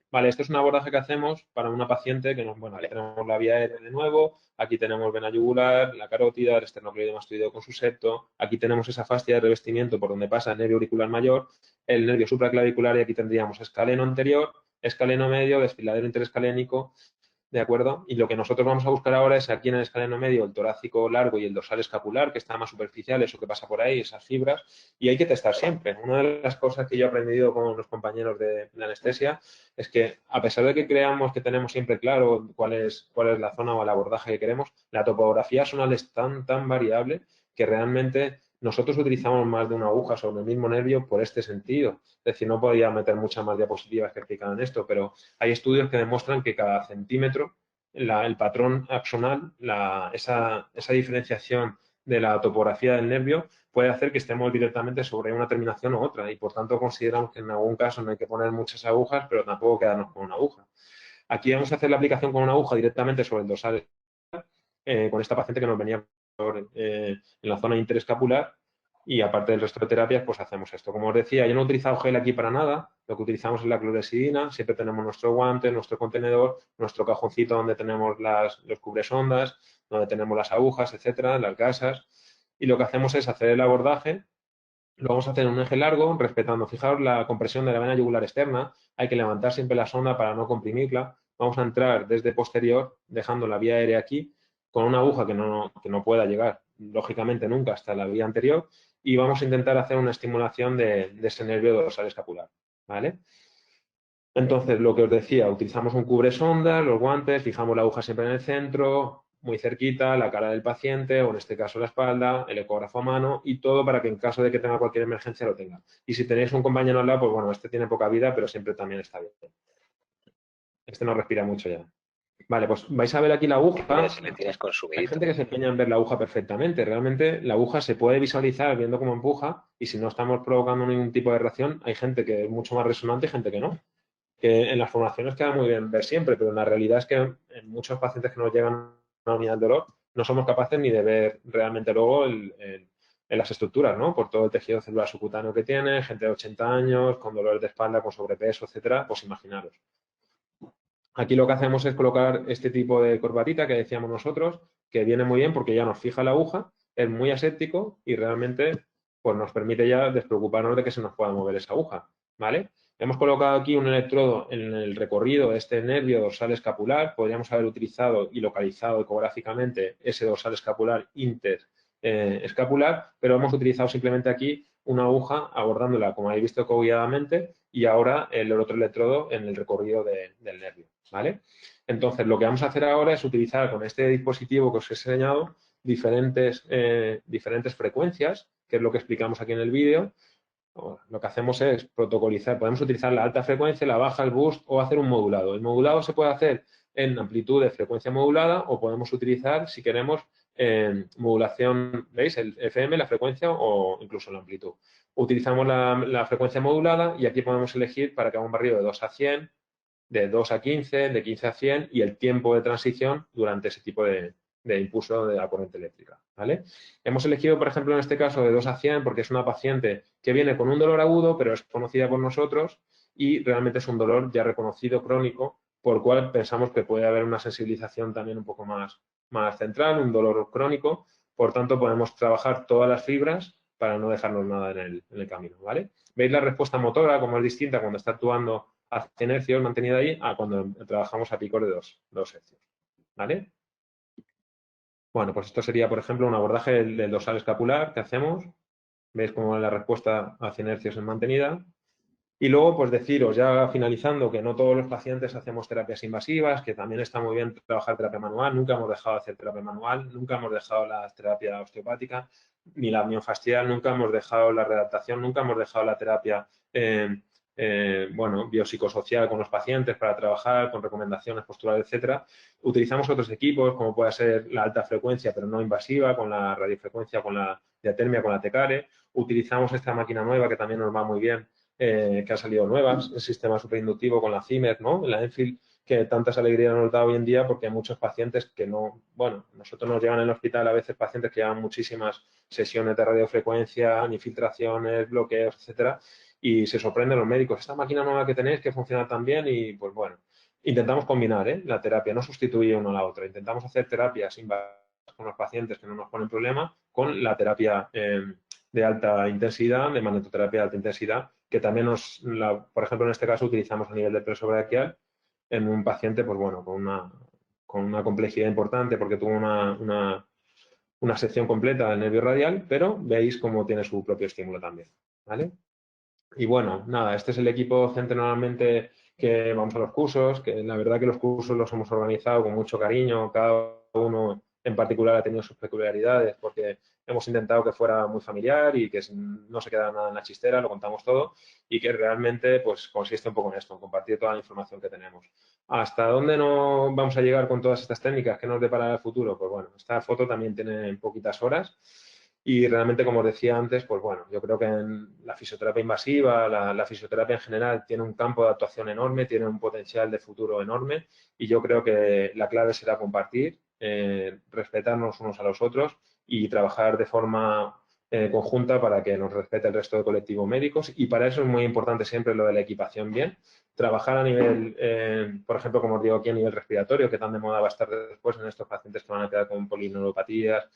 Vale, esto es un abordaje que hacemos para una paciente que nos, bueno, aquí tenemos la vía aérea de nuevo, aquí tenemos vena yugular, la carótida, el esternocleido mastoideo con su septo, aquí tenemos esa fascia de revestimiento por donde pasa el nervio auricular mayor, el nervio supraclavicular y aquí tendríamos escaleno anterior, escaleno medio, desfiladero interescalénico, ¿de acuerdo? Y lo que nosotros vamos a buscar ahora es aquí en el escaleno medio el torácico largo y el dorsal escapular, que está más superficial, eso que pasa por ahí, esas fibras, y hay que testar siempre. Una de las cosas que yo he aprendido con los compañeros de anestesia es que, a pesar de que creamos que tenemos siempre claro cuál es la zona o el abordaje que queremos, la topografía sonal es tan variable que realmente nosotros utilizamos más de una aguja sobre el mismo nervio por este sentido. Es decir, no podía meter muchas más diapositivas que explicaban esto, pero hay estudios que demuestran que cada centímetro el patrón axonal, esa diferenciación de la topografía del nervio puede hacer que estemos directamente sobre una terminación u otra y por tanto consideramos que en algún caso no hay que poner muchas agujas, pero tampoco quedarnos con una aguja. Aquí vamos a hacer la aplicación con una aguja directamente sobre el dorsal con esta paciente que nos venía en la zona interescapular y aparte del resto de terapias, pues hacemos esto. Como os decía, yo no he utilizado gel aquí para nada, lo que utilizamos es la clorexidina, siempre tenemos nuestro guante, nuestro contenedor, nuestro cajoncito donde tenemos los cubresondas, donde tenemos las agujas, etcétera, las gasas, y lo que hacemos es hacer el abordaje, lo vamos a hacer en un eje largo, respetando, fijaos, la compresión de la vena yugular externa, hay que levantar siempre la sonda para no comprimirla, vamos a entrar desde posterior, dejando la vía aérea aquí, con una aguja que no pueda llegar, lógicamente, nunca hasta la vía anterior, y vamos a intentar hacer una estimulación de ese nervio dorsal escapular, ¿vale? Entonces, lo que os decía, utilizamos un cubresondas, los guantes, fijamos la aguja siempre en el centro, muy cerquita, la cara del paciente, o en este caso la espalda, el ecógrafo a mano, y todo para que en caso de que tenga cualquier emergencia lo tenga. Y si tenéis un compañero al lado, pues bueno, este tiene poca vida, pero siempre también está bien. Este no respira mucho ya. Vale, pues vais a ver aquí la aguja. Si le tienes consumidito. Hay gente que se empeña en ver la aguja perfectamente. Realmente la aguja se puede visualizar viendo cómo empuja y si no estamos provocando ningún tipo de reacción, hay gente que es mucho más resonante y gente que no. Que en las formaciones queda muy bien ver siempre, pero la realidad es que en muchos pacientes que nos llegan a una unidad del dolor no somos capaces ni de ver realmente luego en las estructuras, ¿no? Por todo el tejido celular subcutáneo que tiene, gente de 80 años, con dolores de espalda, con sobrepeso, etcétera, pues imaginaros. Aquí lo que hacemos es colocar este tipo de corbatita que decíamos nosotros, que viene muy bien porque ya nos fija la aguja, es muy aséptico y realmente pues nos permite ya despreocuparnos de que se nos pueda mover esa aguja, ¿vale? Hemos colocado aquí un electrodo en el recorrido de este nervio dorsal escapular. Podríamos haber utilizado y localizado ecográficamente ese dorsal escapular interescapular, pero hemos utilizado simplemente aquí una aguja abordándola, como habéis visto, coguiadamente y ahora el otro electrodo en el recorrido del nervio, ¿vale? Entonces, lo que vamos a hacer ahora es utilizar con este dispositivo que os he enseñado diferentes frecuencias, que es lo que explicamos aquí en el vídeo. Lo que hacemos es protocolizar, podemos utilizar la alta frecuencia, la baja, el boost o hacer un modulado. El modulado se puede hacer en amplitud de frecuencia modulada o podemos utilizar, si queremos, modulación, ¿veis? El FM, la frecuencia o incluso la amplitud. Utilizamos la frecuencia modulada y aquí podemos elegir para que haga un barrido de 2 a 100, de 2 a 15, de 15 a 100 y el tiempo de transición durante ese tipo de impulso de la corriente eléctrica, ¿vale? Hemos elegido, por ejemplo, en este caso de 2 a 100 porque es una paciente que viene con un dolor agudo, pero es conocida por nosotros y realmente es un dolor ya reconocido crónico, por el cual pensamos que puede haber una sensibilización también un poco más central, un dolor crónico, Por tanto, podemos trabajar todas las fibras para no dejarnos nada en el camino, ¿vale? ¿Veis la respuesta motora como es distinta cuando está actuando a 100 hercios mantenida ahí a cuando trabajamos a picos de 2 hercios, ¿vale? Bueno, pues esto sería, por ejemplo, un abordaje del dorsal escapular que hacemos. Veis cómo la respuesta a 100 hercios es mantenida. Y luego, pues deciros, ya finalizando, que no todos los pacientes hacemos terapias invasivas, que también está muy bien trabajar terapia manual. Nunca hemos dejado de hacer terapia manual, nunca hemos dejado la terapia osteopática, ni la miofascial, nunca hemos dejado la readaptación, nunca hemos dejado la terapia bueno, biopsicosocial con los pacientes para trabajar con recomendaciones posturales, etcétera. Utilizamos otros equipos, como puede ser la alta frecuencia, pero no invasiva, con la radiofrecuencia, con la diatermia, con la TECARE. Utilizamos esta máquina nueva que también nos va muy bien, que han salido nuevas, el sistema superinductivo con la Zimmer, ¿no? La Enfield, que tantas alegrías nos da hoy en día porque hay muchos pacientes que no, bueno, nosotros nos llegan en el hospital a veces pacientes que llevan muchísimas sesiones de radiofrecuencia, infiltraciones, bloqueos, etcétera, y se sorprenden los médicos. Esta máquina nueva que tenéis que funciona tan bien y, pues bueno, intentamos combinar, la terapia, no sustituye una a la otra. Intentamos hacer terapias invasivas con los pacientes que no nos ponen problema con la terapia de alta intensidad, de magnetoterapia de alta intensidad, que también por ejemplo, en este caso utilizamos a nivel de preso braquial en un paciente, pues bueno, con una complejidad importante porque tuvo una sección completa del nervio radial, pero veis cómo tiene su propio estímulo también, ¿vale? Y bueno, nada, este es el equipo docente normalmente que vamos a los cursos, que la verdad que los cursos los hemos organizado con mucho cariño, cada uno en particular ha tenido sus peculiaridades porque hemos intentado que fuera muy familiar y que no se quedara nada en la chistera, lo contamos todo y que realmente pues consiste un poco en esto, en compartir toda la información que tenemos. ¿Hasta dónde no vamos a llegar con todas estas técnicas? ¿Qué nos depara el futuro? Pues bueno, esta foto también tiene poquitas horas. Y realmente, como os decía antes, pues bueno, yo creo que en la fisioterapia invasiva, la fisioterapia en general tiene un campo de actuación enorme, tiene un potencial de futuro enorme y yo creo que la clave será compartir, respetarnos unos a los otros y trabajar de forma conjunta para que nos respete el resto de colectivos médicos y para eso es muy importante siempre lo de la equipación bien. Trabajar a nivel, por ejemplo, como os digo aquí, a nivel respiratorio, que tan de moda va a estar después en estos pacientes que van a quedar con polineuropatías,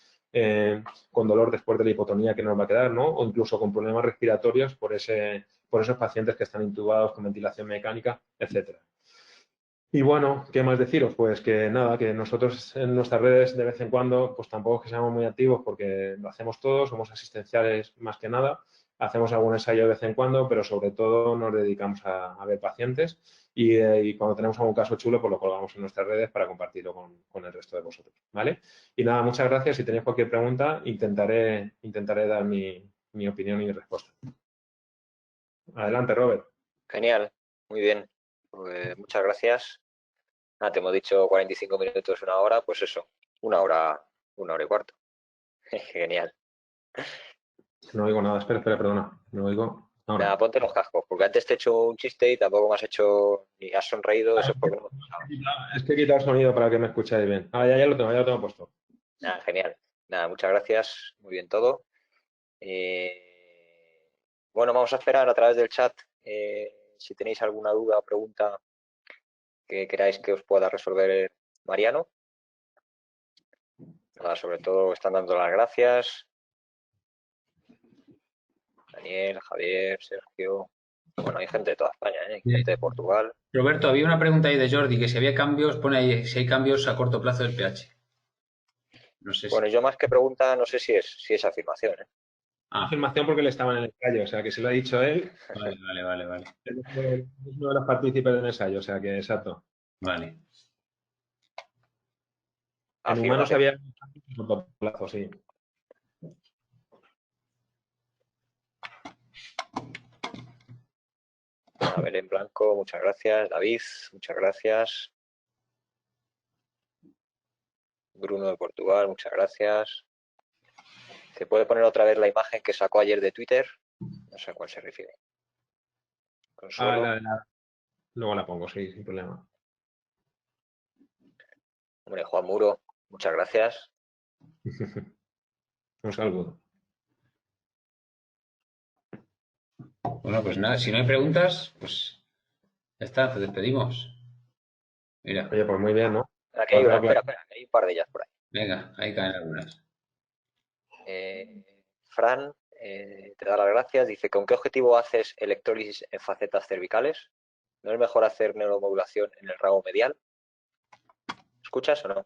con dolor después de la hipotonía que nos va a quedar, ¿no? O incluso con problemas respiratorios por esos pacientes que están intubados con ventilación mecánica, etcétera. Y bueno, ¿qué más deciros? Pues que nada, que nosotros en nuestras redes de vez en cuando, pues tampoco es que seamos muy activos porque lo hacemos todos, somos asistenciales más que nada, hacemos algún ensayo de vez en cuando, pero sobre todo nos dedicamos a ver pacientes y cuando tenemos algún caso chulo, pues lo colgamos en nuestras redes para compartirlo con el resto de vosotros, ¿vale? Y nada, muchas gracias. Si tenéis cualquier pregunta, intentaré dar mi opinión y mi respuesta. Adelante, Robert. Genial, muy bien. Pues muchas gracias. Te hemos dicho 45 minutos, una hora, pues eso, una hora y cuarto. Genial. No oigo nada, espera, perdona. No oigo. Ahora. Nada, ponte los cascos, porque antes te he hecho un chiste y tampoco me has hecho ni has sonreído, eso es porque no me escuchaba. Es que he quitado el sonido para que me escucháis bien. Ya lo tengo puesto. Nada, genial. Nada, muchas gracias, muy bien todo. Bueno, vamos a esperar a través del chat si tenéis alguna duda o pregunta que queráis que os pueda resolver Mariano. Nada, sobre todo están dando las gracias. Daniel, Javier, Sergio. Bueno, hay gente de toda España, hay gente de Portugal. Roberto, había una pregunta ahí de Jordi, que si había cambios, pone ahí si hay cambios a corto plazo del pH. No sé Bueno, yo más que pregunta, no sé si es afirmación. Afirmación porque él estaba en el ensayo, o sea que se lo ha dicho él. Vale. Es uno de los partícipes del ensayo, o sea que exacto. Vale. En humanos había cambios a corto plazo, sí. Abel en blanco, muchas gracias. David, muchas gracias. Bruno de Portugal, muchas gracias. ¿Se puede poner otra vez la imagen que sacó ayer de Twitter? No sé a cuál se refiere. Consuelo. Luego la pongo, sí, sin problema. Hombre, Juan Muro, muchas gracias. Un saludo. Bueno, pues nada, si no hay preguntas, pues ya está, te despedimos. Mira. Oye, pues muy bien, ¿no? Aquí hay una, espera, que hay un par de ellas por ahí. Venga, ahí caen algunas. Fran te da las gracias. Dice, ¿con qué objetivo haces electrólisis en facetas cervicales? ¿No es mejor hacer neuromodulación en el ramo medial? ¿Escuchas o no?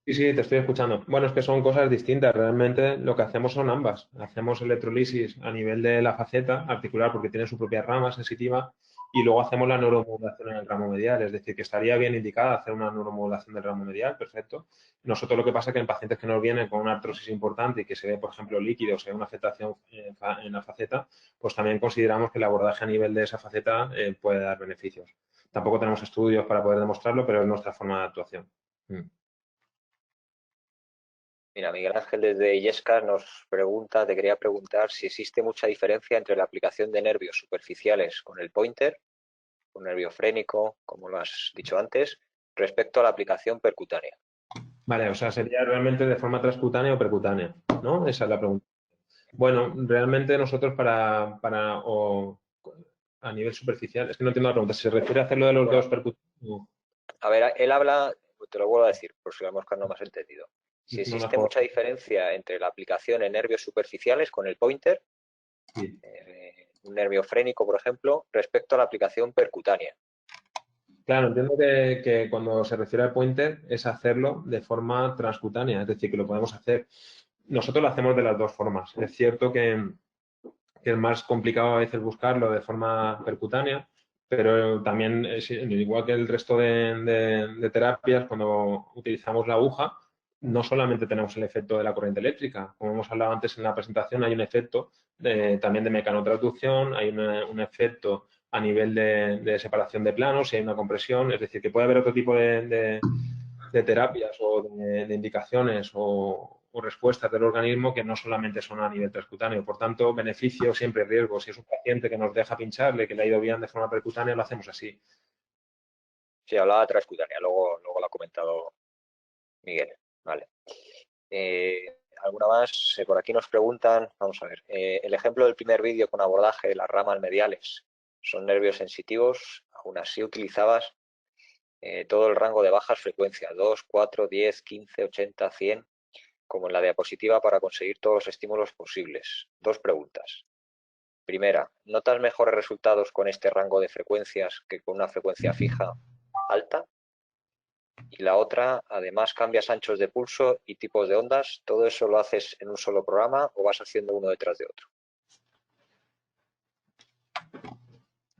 Sí, sí, te estoy escuchando. Bueno, es que son cosas distintas. Realmente lo que hacemos son ambas. Hacemos electrolisis a nivel de la faceta articular porque tiene su propia rama sensitiva y luego hacemos la neuromodulación en el ramo medial. Es decir, que estaría bien indicada hacer una neuromodulación del ramo medial, perfecto. Nosotros lo que pasa es que en pacientes que nos vienen con una artrosis importante y que se ve, por ejemplo, líquido, o se ve una afectación en la faceta, pues también consideramos que el abordaje a nivel de esa faceta puede dar beneficios. Tampoco tenemos estudios para poder demostrarlo, pero es nuestra forma de actuación. Mira, Miguel Ángel desde Illescas nos pregunta, te quería preguntar si existe mucha diferencia entre la aplicación de nervios superficiales con el pointer, un nervio frénico, como lo has dicho antes, respecto a la aplicación percutánea. Vale, o sea, sería realmente de forma transcutánea o percutánea, ¿no? Esa es la pregunta. Bueno, realmente nosotros a nivel superficial, es que no entiendo la pregunta, si se refiere a hacerlo de los dos percutáneos, A ver, él habla, te lo vuelvo a decir, por si a lo mejor no me has entendido. Si no existe mejor. mucha diferencia entre la aplicación en nervios superficiales con el pointer, Sí. un nervio frénico, por ejemplo, respecto a la aplicación percutánea. Claro, entiendo que cuando se refiere al pointer es hacerlo de forma transcutánea, es decir, que lo podemos hacer. Nosotros lo hacemos de las dos formas. Es cierto que es más complicado a veces buscarlo de forma percutánea, pero también, igual que el resto de terapias, cuando utilizamos la aguja, no solamente tenemos el efecto de la corriente eléctrica, como hemos hablado antes en la presentación, hay un efecto también de mecanotransducción, hay un efecto a nivel de separación de planos, y hay una compresión, es decir, que puede haber otro tipo de terapias o de indicaciones o respuestas del organismo que no solamente son a nivel transcutáneo. Por tanto, beneficio, siempre riesgo. Si es un paciente que nos deja pincharle, que le ha ido bien de forma percutánea, lo hacemos así. Sí, hablaba transcutánea, luego lo ha comentado Miguel. Vale. ¿Alguna más? Por aquí nos preguntan, vamos a ver, el ejemplo del primer vídeo con abordaje de las ramas mediales son nervios sensitivos, aún así utilizabas todo el rango de bajas frecuencias, 2, 4, 10, 15, 80, 100, como en la diapositiva para conseguir todos los estímulos posibles. Dos preguntas. Primera, ¿notas mejores resultados con este rango de frecuencias que con una frecuencia fija alta? Y la otra, además cambias anchos de pulso y tipos de ondas, ¿todo eso lo haces en un solo programa o vas haciendo uno detrás de otro?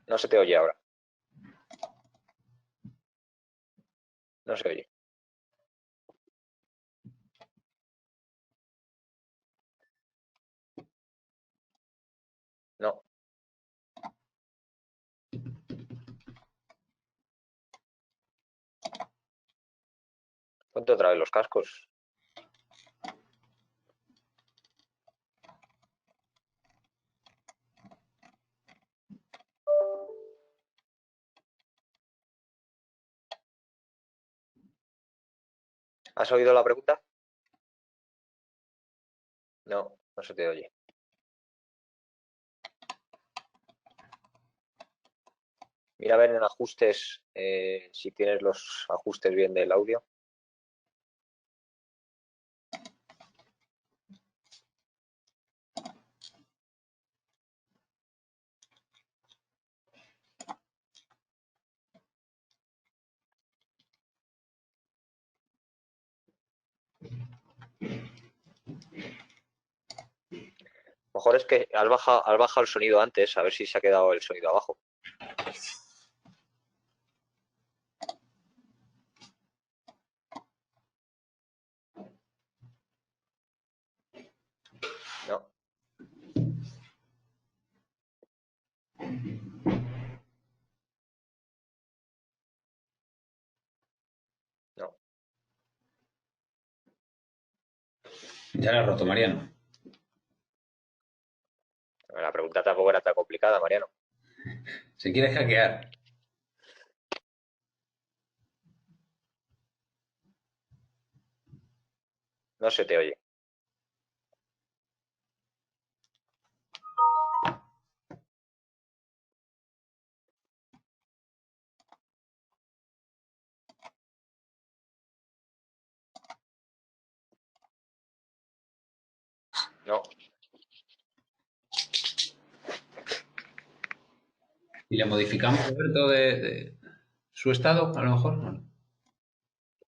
No se te oye ahora. No se oye. No. Ponte otra vez los cascos. ¿Has oído la pregunta? No, no se te oye. Mira a ver en ajustes si tienes los ajustes bien del audio. A lo mejor es que has bajado el sonido antes, a ver si se ha quedado el sonido abajo. No. No. Ya la has roto, Mariano. La pregunta tampoco era tan complicada, Mariano. Se quiere hackear. No se te oye. No. ¿Y le modificamos, Roberto, de su estado, a lo mejor? Bueno,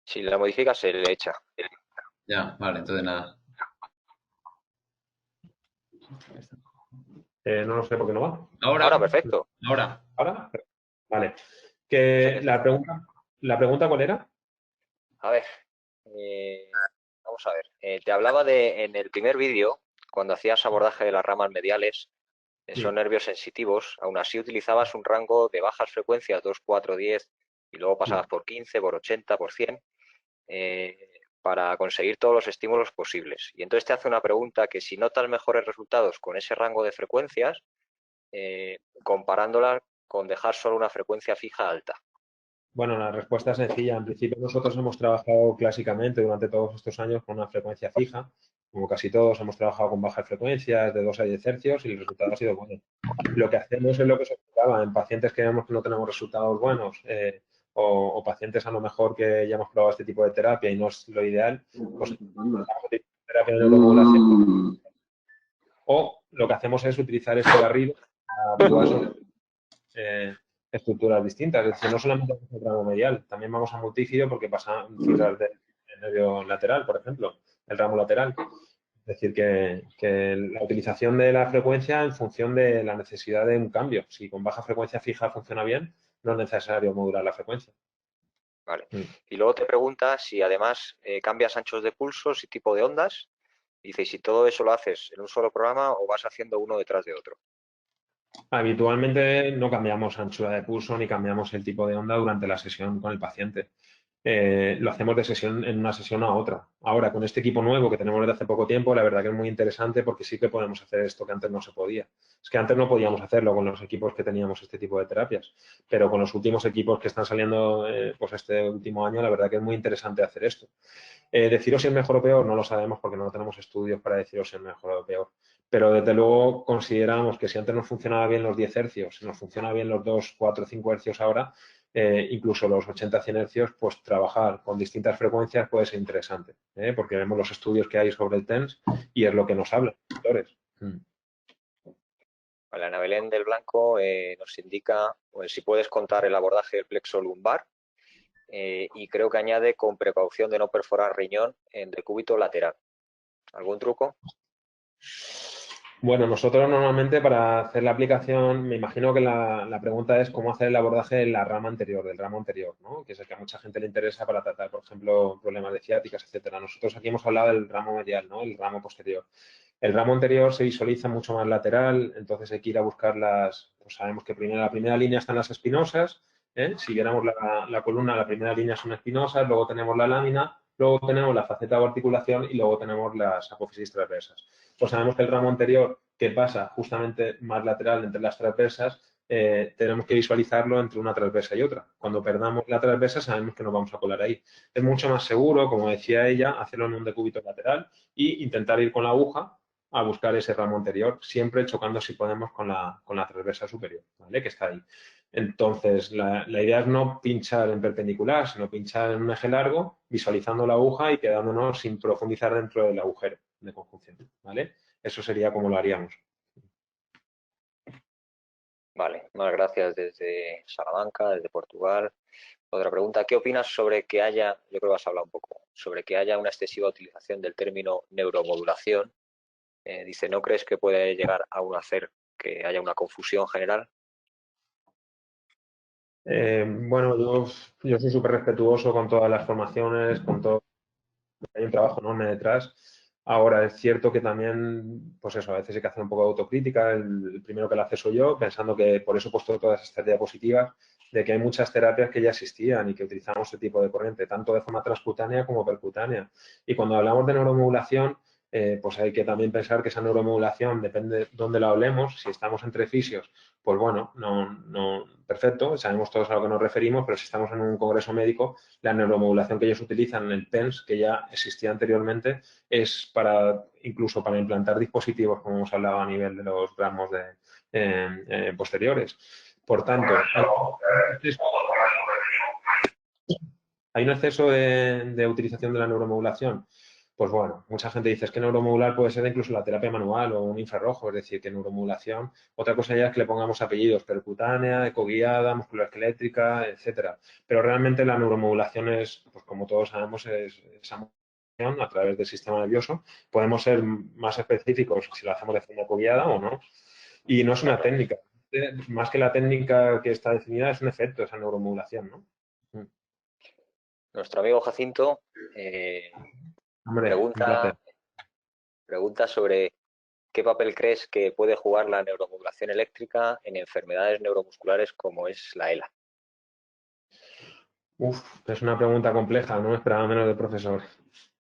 Si la modificas, se le echa. ya, vale, entonces nada. No lo sé por qué no va. Ahora, perfecto. Ahora. ¿Ahora? Vale. No sé Que qué la pregunta ¿cuál era? A ver, vamos a ver. Te hablaba en el primer vídeo, cuando hacías abordaje de las ramas mediales, son nervios sensitivos, aún así utilizabas un rango de bajas frecuencias, 2, 4, 10, y luego pasabas por 15, por 80, por 100, para conseguir todos los estímulos posibles. Y entonces te hace una pregunta que si notas mejores resultados con ese rango de frecuencias, comparándola con dejar solo una frecuencia fija alta. Bueno, la respuesta es sencilla. En principio nosotros hemos trabajado clásicamente durante todos estos años con una frecuencia fija. Como casi todos hemos trabajado con bajas frecuencias de 2 a 10 hercios y el resultado ha sido bueno. Lo que hacemos es lo que se explicaba. En pacientes que vemos que no tenemos resultados buenos o pacientes a lo mejor que ya hemos probado este tipo de terapia y no es lo ideal, pues terapia de neuromodulación. O lo que hacemos es utilizar este barrido para actuar sobre estructuras distintas. Es decir, no solamente el ramo medial, también vamos a multígiro porque pasan fibras del nervio lateral, por ejemplo, el ramo lateral. Es decir, que la utilización de la frecuencia en función de la necesidad de un cambio. Si con baja frecuencia fija funciona bien, no es necesario modular la frecuencia. Vale. Y luego te pregunta si además cambias anchos de pulsos y tipo de ondas. Dice, ¿y si todo eso lo haces en un solo programa o vas haciendo uno detrás de otro? Habitualmente no cambiamos anchura de pulso ni cambiamos el tipo de onda durante la sesión con el paciente. Lo hacemos de sesión en una sesión a otra. Ahora, con este equipo nuevo que tenemos desde hace poco tiempo, la verdad que es muy interesante porque sí que podemos hacer esto que antes no se podía. Es que antes no podíamos hacerlo con los equipos que teníamos este tipo de terapias, pero con los últimos equipos que están saliendo pues este último año, la verdad que es muy interesante hacer esto. Deciros si es mejor o peor, no lo sabemos porque no tenemos estudios para deciros si es mejor o peor. Pero desde luego consideramos que si antes nos funcionaba bien los 10 hercios, si nos funciona bien los 2, 4, 5 hercios ahora, incluso los 80, 100 hercios, pues trabajar con distintas frecuencias puede ser interesante, porque vemos los estudios que hay sobre el TENS y es lo que nos hablan los doctores. Vale, Ana Belén del Blanco nos indica pues, si puedes contar el abordaje del plexo lumbar y creo que añade con precaución de no perforar riñón en decúbito lateral. ¿Algún truco? Bueno, nosotros normalmente para hacer la aplicación, me imagino que la pregunta es cómo hacer el abordaje en la rama anterior, del ramo anterior, ¿no? Que es el que a mucha gente le interesa para tratar, por ejemplo, problemas de ciáticas, etcétera. Nosotros aquí hemos hablado del ramo medial, ¿no? El ramo posterior. El ramo anterior se visualiza mucho más lateral, entonces hay que ir a buscar pues sabemos que la primera línea están las espinosas, si viéramos la columna, la primera línea son espinosas, luego tenemos la lámina, luego tenemos la faceta de articulación y luego tenemos las apófisis transversas. Pues sabemos que el ramo anterior, que pasa justamente más lateral entre las transversas, tenemos que visualizarlo entre una transversa y otra. Cuando perdamos la transversa sabemos que nos vamos a colar ahí. Es mucho más seguro, como decía ella, hacerlo en un decúbito lateral e intentar ir con la aguja a buscar ese ramo anterior, siempre chocando si podemos con la transversa superior, ¿vale? Que está ahí. Entonces, la idea es no pinchar en perpendicular, sino pinchar en un eje largo, visualizando la aguja y quedándonos sin profundizar dentro del agujero de conjunción, ¿vale? Eso sería como lo haríamos. Vale, más gracias desde Salamanca, desde Portugal. Otra pregunta, ¿qué opinas sobre que haya, yo creo que has hablado un poco, sobre que haya una excesiva utilización del término neuromodulación? Dice, ¿no crees que puede llegar a hacer que haya una confusión general? Bueno, yo soy súper respetuoso con todas las formaciones, con todo. Hay un trabajo enorme detrás. Ahora, es cierto que también, pues eso, a veces hay que hacer un poco de autocrítica. El primero que lo hace soy yo, pensando que por eso he puesto todas estas diapositivas, de que hay muchas terapias que ya existían y que utilizamos este tipo de corriente, tanto de forma transcutánea como percutánea. Y cuando hablamos de neuromodulación, pues hay que también pensar que esa neuromodulación depende de dónde la hablemos. Si estamos entre fisios, pues bueno, no, perfecto, sabemos todos a lo que nos referimos, pero si estamos en un congreso médico, la neuromodulación que ellos utilizan en el TENS, que ya existía anteriormente, es incluso para implantar dispositivos, como hemos hablado a nivel de los ramos posteriores. Por tanto, hay un exceso de utilización de la neuromodulación. Pues bueno, mucha gente dice es que neuromodular puede ser incluso la terapia manual o un infrarrojo, es decir, que neuromodulación. Otra cosa ya es que le pongamos apellidos, percutánea, ecoguiada, musculoesquelétrica, etcétera. Pero realmente la neuromodulación es, pues como todos sabemos, es esa modulación a través del sistema nervioso. Podemos ser más específicos si lo hacemos de forma ecoguiada o no. Y no es una técnica. Más que la técnica que está definida, es un efecto, esa neuromodulación, ¿no? Nuestro amigo Jacinto Hombre, un placer. pregunta sobre qué papel crees que puede jugar la neuromodulación eléctrica en enfermedades neuromusculares como es la ELA. Es una pregunta compleja, no me esperaba menos del profesor.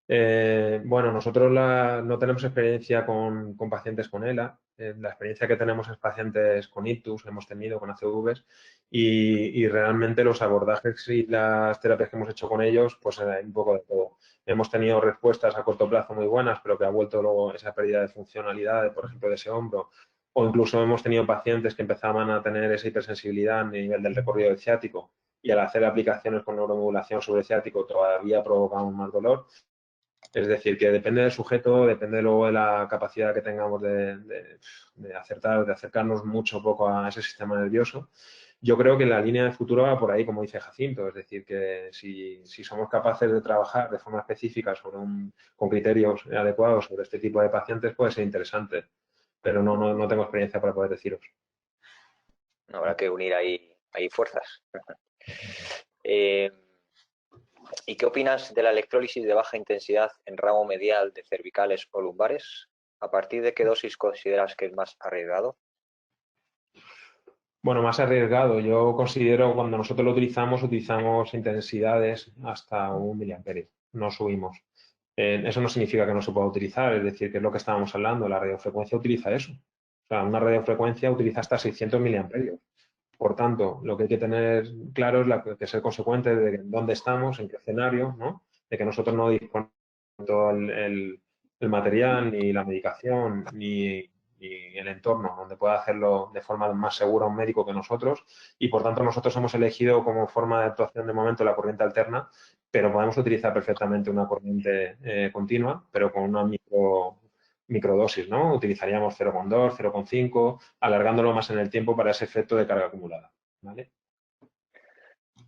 Bueno, nosotros no tenemos experiencia con pacientes con ELA. La experiencia que tenemos es pacientes con ictus, hemos tenido con ACVs y realmente los abordajes y las terapias que hemos hecho con ellos, pues hay un poco de todo. Hemos tenido respuestas a corto plazo muy buenas, pero que ha vuelto luego esa pérdida de funcionalidad, por ejemplo, de ese hombro. O incluso hemos tenido pacientes que empezaban a tener esa hipersensibilidad a nivel del recorrido del ciático y al hacer aplicaciones con neuromodulación sobre el ciático todavía provocaban más dolor. Es decir, que depende del sujeto, depende luego de la capacidad que tengamos de acertar, de acercarnos mucho o poco a ese sistema nervioso. Yo creo que la línea de futuro va por ahí, como dice Jacinto, es decir, que si somos capaces de trabajar de forma específica con criterios adecuados sobre este tipo de pacientes, puede ser interesante, pero no tengo experiencia para poder deciros. Habrá que unir ahí fuerzas. Eh, ¿Y qué opinas de la electrólisis de baja intensidad en ramo medial de cervicales o lumbares? ¿A partir de qué dosis consideras que es más arriesgado? Bueno, más arriesgado. Yo considero cuando nosotros lo utilizamos intensidades hasta 1 miliamperio. No subimos. Eso no significa que no se pueda utilizar, es decir, que es lo que estábamos hablando. La radiofrecuencia utiliza eso. O sea, una radiofrecuencia utiliza hasta 600 miliamperios. Por tanto, lo que hay que tener claro es que ser consecuente de dónde estamos, en qué escenario, ¿no? De que nosotros no disponemos de todo el material, ni la medicación, ni el entorno donde pueda hacerlo de forma más segura un médico que nosotros. Y por tanto, nosotros hemos elegido como forma de actuación de momento la corriente alterna, pero podemos utilizar perfectamente una corriente continua, pero con una microdosis, ¿no? Utilizaríamos 0,2, 0,5, alargándolo más en el tiempo para ese efecto de carga acumulada, ¿vale?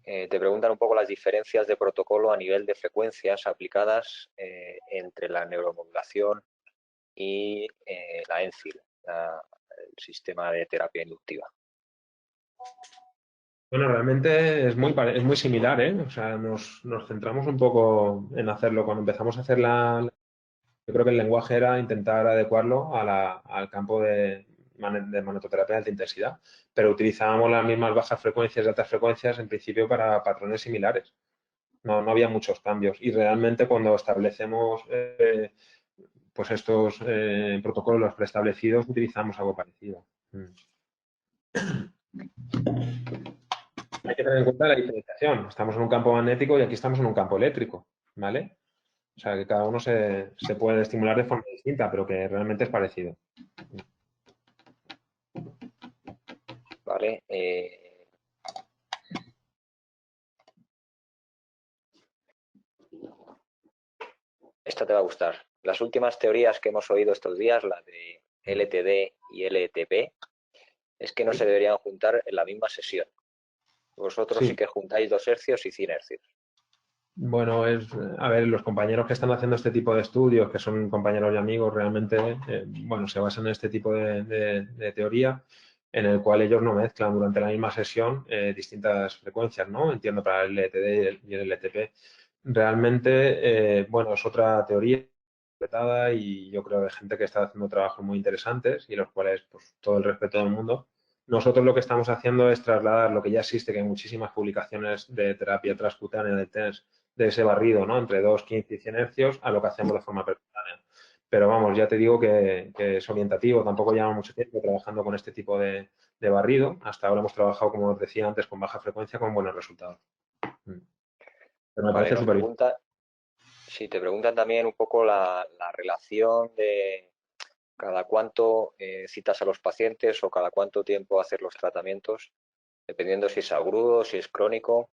Te preguntan un poco las diferencias de protocolo a nivel de frecuencias aplicadas entre la neuromodulación y la ENFIL, el sistema de terapia inductiva. Bueno, realmente es muy similar, ¿eh? O sea, nos centramos un poco en hacerlo. Cuando empezamos a hacer yo creo que el lenguaje era intentar adecuarlo al campo de magnetoterapia de alta intensidad, pero utilizábamos las mismas bajas frecuencias y altas frecuencias en principio para patrones similares. No había muchos cambios. Y realmente cuando establecemos pues estos protocolos preestablecidos, utilizamos algo parecido. Hay que tener en cuenta la diferenciación. Estamos en un campo magnético y aquí estamos en un campo eléctrico, ¿vale? O sea, que cada uno se puede estimular de forma distinta, pero que realmente es parecido. ¿Vale? Esta te va a gustar. Las últimas teorías que hemos oído estos días, la de LTD y LTP, es que no se deberían juntar en la misma sesión. Vosotros sí Sí. que juntáis 2 hercios y 100 hercios. Bueno, a ver, los compañeros que están haciendo este tipo de estudios, que son compañeros y amigos, realmente, bueno, se basan en este tipo de teoría en el cual ellos no mezclan durante la misma sesión distintas frecuencias, ¿no? Entiendo para el LTD y el LTP. Realmente, bueno, es otra teoría interpretada y yo creo de gente que está haciendo trabajos muy interesantes y los cuales, pues, todo el respeto del mundo. Nosotros lo que estamos haciendo es trasladar lo que ya existe, que hay muchísimas publicaciones de terapia transcutánea de TENS, de ese barrido, ¿no? Entre 2, 15 y 100 hercios a lo que hacemos de forma percutánea. Pero vamos, ya te digo que es orientativo, tampoco lleva mucho tiempo trabajando con este tipo de barrido. Hasta ahora hemos trabajado, como os decía antes, con baja frecuencia con buenos resultados. Pero me Vale, parece súper bien. si te preguntan también un poco la relación de cada cuánto citas a los pacientes o cada cuánto tiempo hacer los tratamientos, dependiendo si es agudo, si es crónico.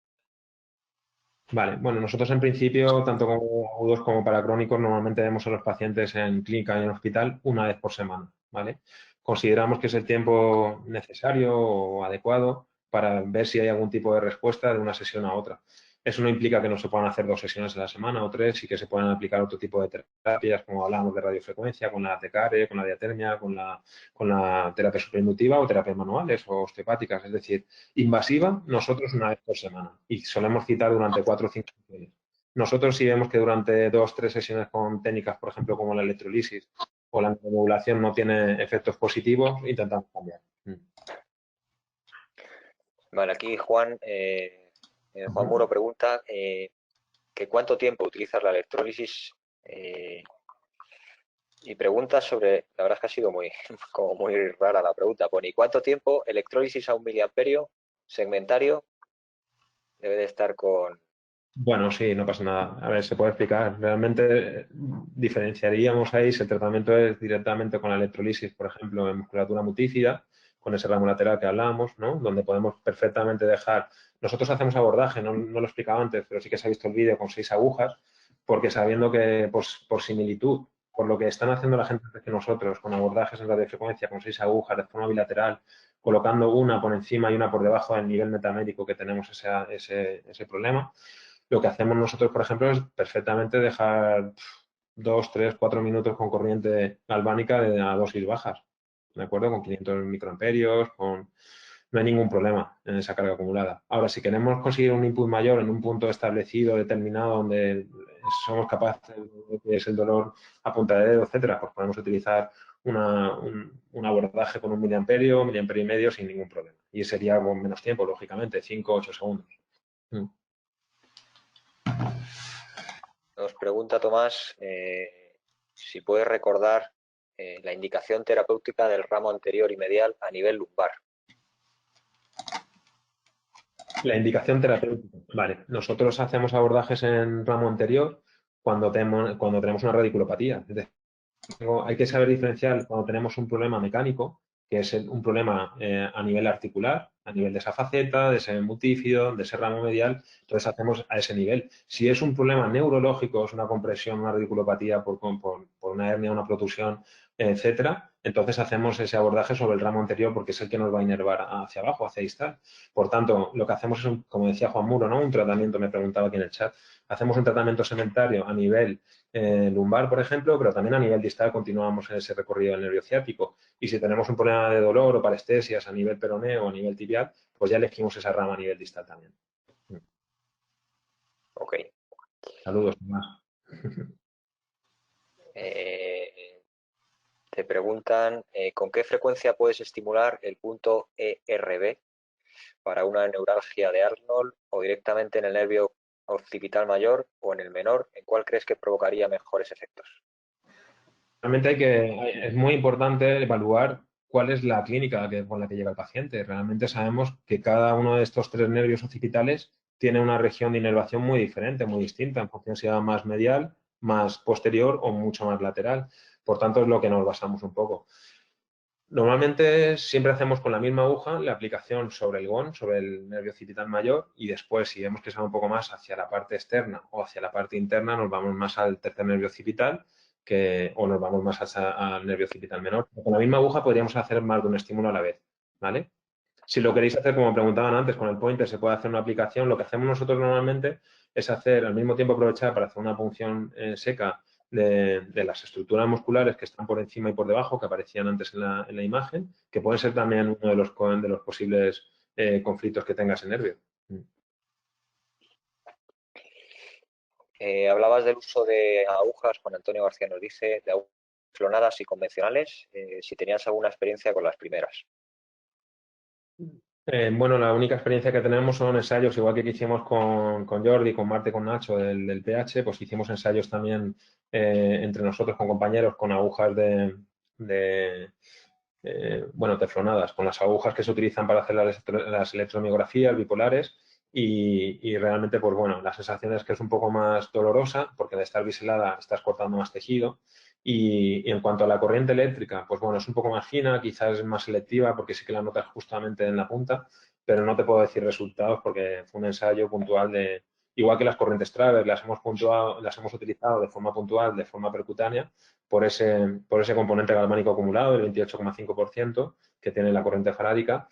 Vale, bueno, nosotros en principio, tanto como agudos como para crónicos, normalmente vemos a los pacientes en clínica y en hospital una vez por semana, ¿vale? Consideramos que es el tiempo necesario o adecuado para ver si hay algún tipo de respuesta de una sesión a otra. Eso no implica que no se puedan hacer 2 sesiones a la semana o 3 y que se puedan aplicar otro tipo de terapias, como hablábamos de radiofrecuencia, con la TCARE, con la diatermia, con la terapia superinductiva o terapias manuales o osteopáticas. Es decir, invasiva, nosotros una vez por semana y solemos citar durante 4 o 5 sesiones. Nosotros si vemos que durante 2 o 3 sesiones con técnicas, por ejemplo, como la electrolisis o la neuromodulación no tiene efectos positivos, intentamos cambiar. Vale, aquí Juan, Juan Muro pregunta que cuánto tiempo utilizas la electrólisis y pregunta sobre, la verdad es que ha sido muy, como muy rara la pregunta, pone, ¿y cuánto tiempo electrólisis a 1 miliamperio segmentario debe de estar con... Bueno, sí, no pasa nada. A ver, se puede explicar. Realmente diferenciaríamos ahí si el tratamiento es directamente con la electrolisis, por ejemplo, en musculatura multífida, con ese ramo lateral que hablábamos, ¿no? Donde podemos perfectamente dejar... Nosotros hacemos abordaje, no lo explicaba antes, pero sí que se ha visto el vídeo con 6 agujas, porque sabiendo que por similitud, por lo que están haciendo la gente antes que nosotros, con abordajes en radiofrecuencia, con 6 agujas de forma bilateral, colocando una por encima y una por debajo del nivel metamédico que tenemos ese problema. Lo que hacemos nosotros, por ejemplo, es perfectamente dejar 2, 3, 4 minutos con corriente galvánica a dosis bajas, ¿de acuerdo? Con 500 microamperios, no hay ningún problema en esa carga acumulada. Ahora, si queremos conseguir un input mayor en un punto establecido, determinado, donde somos capaces de que es el dolor a punta de dedo, etcétera, pues podemos utilizar un abordaje con 1 miliamperio, miliamperio y medio sin ningún problema. Y sería con menos tiempo, lógicamente, 5 o 8 segundos. Nos pregunta Tomás si puedes recordar la indicación terapéutica del ramo anterior y medial a nivel lumbar. La indicación terapéutica. Vale, nosotros hacemos abordajes en ramo anterior cuando tenemos una radiculopatía. Es decir, hay que saber diferenciar cuando tenemos un problema mecánico, que es un problema a nivel articular, a nivel de esa faceta, de ese multífido, de ese ramo medial, entonces hacemos a ese nivel. Si es un problema neurológico, es una compresión, una radiculopatía por una hernia, una protusión, etcétera, entonces hacemos ese abordaje sobre el ramo anterior porque es el que nos va a inervar hacia abajo, hacia distal. Por tanto, lo que hacemos es, como decía Juan Muro, ¿no? Un tratamiento, me preguntaba aquí en el chat, hacemos un tratamiento segmentario a nivel lumbar, por ejemplo, pero también a nivel distal continuamos en ese recorrido del nervio ciático. Y si tenemos un problema de dolor o parestesias a nivel peroneo o a nivel tibial, pues ya elegimos esa rama a nivel distal también. Ok. Saludos, Tomás. Te preguntan con qué frecuencia puedes estimular el punto ERB para una neuralgia de Arnold o directamente en el nervio occipital mayor o en el menor. ¿En cuál crees que provocaría mejores efectos? Realmente es muy importante evaluar cuál es la clínica con la que llega el paciente. Realmente sabemos que cada uno de estos 3 nervios occipitales tiene una región de inervación muy diferente, muy distinta, en función si sea más medial, más posterior o mucho más lateral. Por tanto, es lo que nos basamos un poco. Normalmente siempre hacemos con la misma aguja la aplicación sobre el GON, sobre el nervio occipital mayor, y después, si vemos que se va un poco más hacia la parte externa o hacia la parte interna, nos vamos más al tercer nervio occipital o nos vamos más al nervio occipital menor. Con la misma aguja podríamos hacer más de un estímulo a la vez, ¿vale? Si lo queréis hacer, como preguntaban antes, con el pointer se puede hacer una aplicación. Lo que hacemos nosotros normalmente es hacer, al mismo tiempo aprovechar para hacer una punción seca de las estructuras musculares que están por encima y por debajo, que aparecían antes en la imagen, que pueden ser también uno de los posibles conflictos que tenga ese nervio. Hablabas del uso de agujas, Juan Antonio García nos dice, de agujas clonadas y convencionales, si tenías alguna experiencia con las primeras. Bueno, la única experiencia que tenemos son ensayos, igual que hicimos con Jordi, con Marte, con Nacho del PH, pues hicimos ensayos también entre nosotros con compañeros con agujas bueno, teflonadas, con las agujas que se utilizan para hacer las electromiografías bipolares y realmente, pues bueno, la sensación es que es un poco más dolorosa porque al estar biselada estás cortando más tejido y en cuanto a la corriente eléctrica, pues bueno, es un poco más fina, quizás es más selectiva porque sí que la notas justamente en la punta, pero no te puedo decir resultados porque fue un ensayo puntual igual que las corrientes Travers, las hemos utilizado de forma puntual, de forma percutánea, por ese componente galvánico acumulado, el 28,5% que tiene la corriente farádica,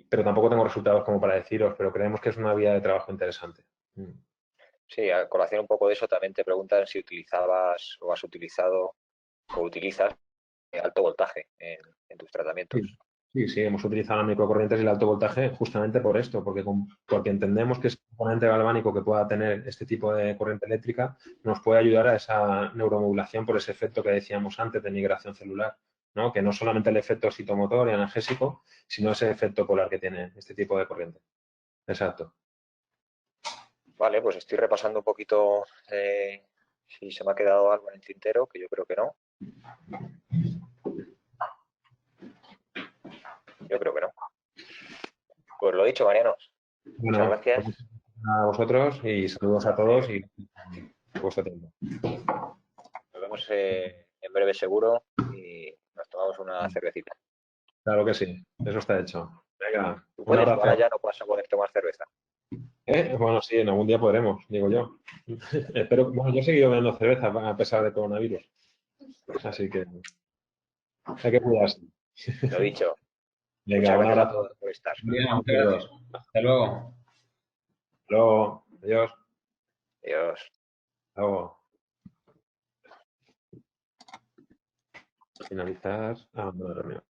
pero tampoco tengo resultados como para deciros, pero creemos que es una vía de trabajo interesante. Sí, a colación un poco de eso, también te preguntan si utilizabas o has utilizado o utilizas alto voltaje en tus tratamientos. Sí, hemos utilizado las microcorrientes y el alto voltaje justamente por esto, porque entendemos que ese componente galvánico que pueda tener este tipo de corriente eléctrica nos puede ayudar a esa neuromodulación por ese efecto que decíamos antes de migración celular, ¿no? Que no solamente el efecto citomotor y analgésico, sino ese efecto polar que tiene este tipo de corriente. Exacto. Vale, pues estoy repasando un poquito si se me ha quedado algo en el tintero, que yo creo que no. Yo creo que no. Pues lo dicho, Mariano. Muchas Bueno, gracias. pues a vosotros y saludos a todos y por vuestro tiempo. Nos vemos en breve seguro y nos tomamos una cervecita. Claro que sí, eso está hecho. Venga, ¿Tú un puedes o ahora abrazo. ya no vas a poder tomar cerveza? Bueno, sí, en algún día podremos, digo yo. Espero, bueno, yo he seguido bebiendo cerveza a pesar del coronavirus. Así que hay que cuidarse. Lo dicho. Venga, Muchas un gracias a abrazo. todos por estar. Bien, muchas gracias. Hasta luego. Hasta luego. Adiós. Adiós. Hasta luego. Finalizar. Bueno, reunión.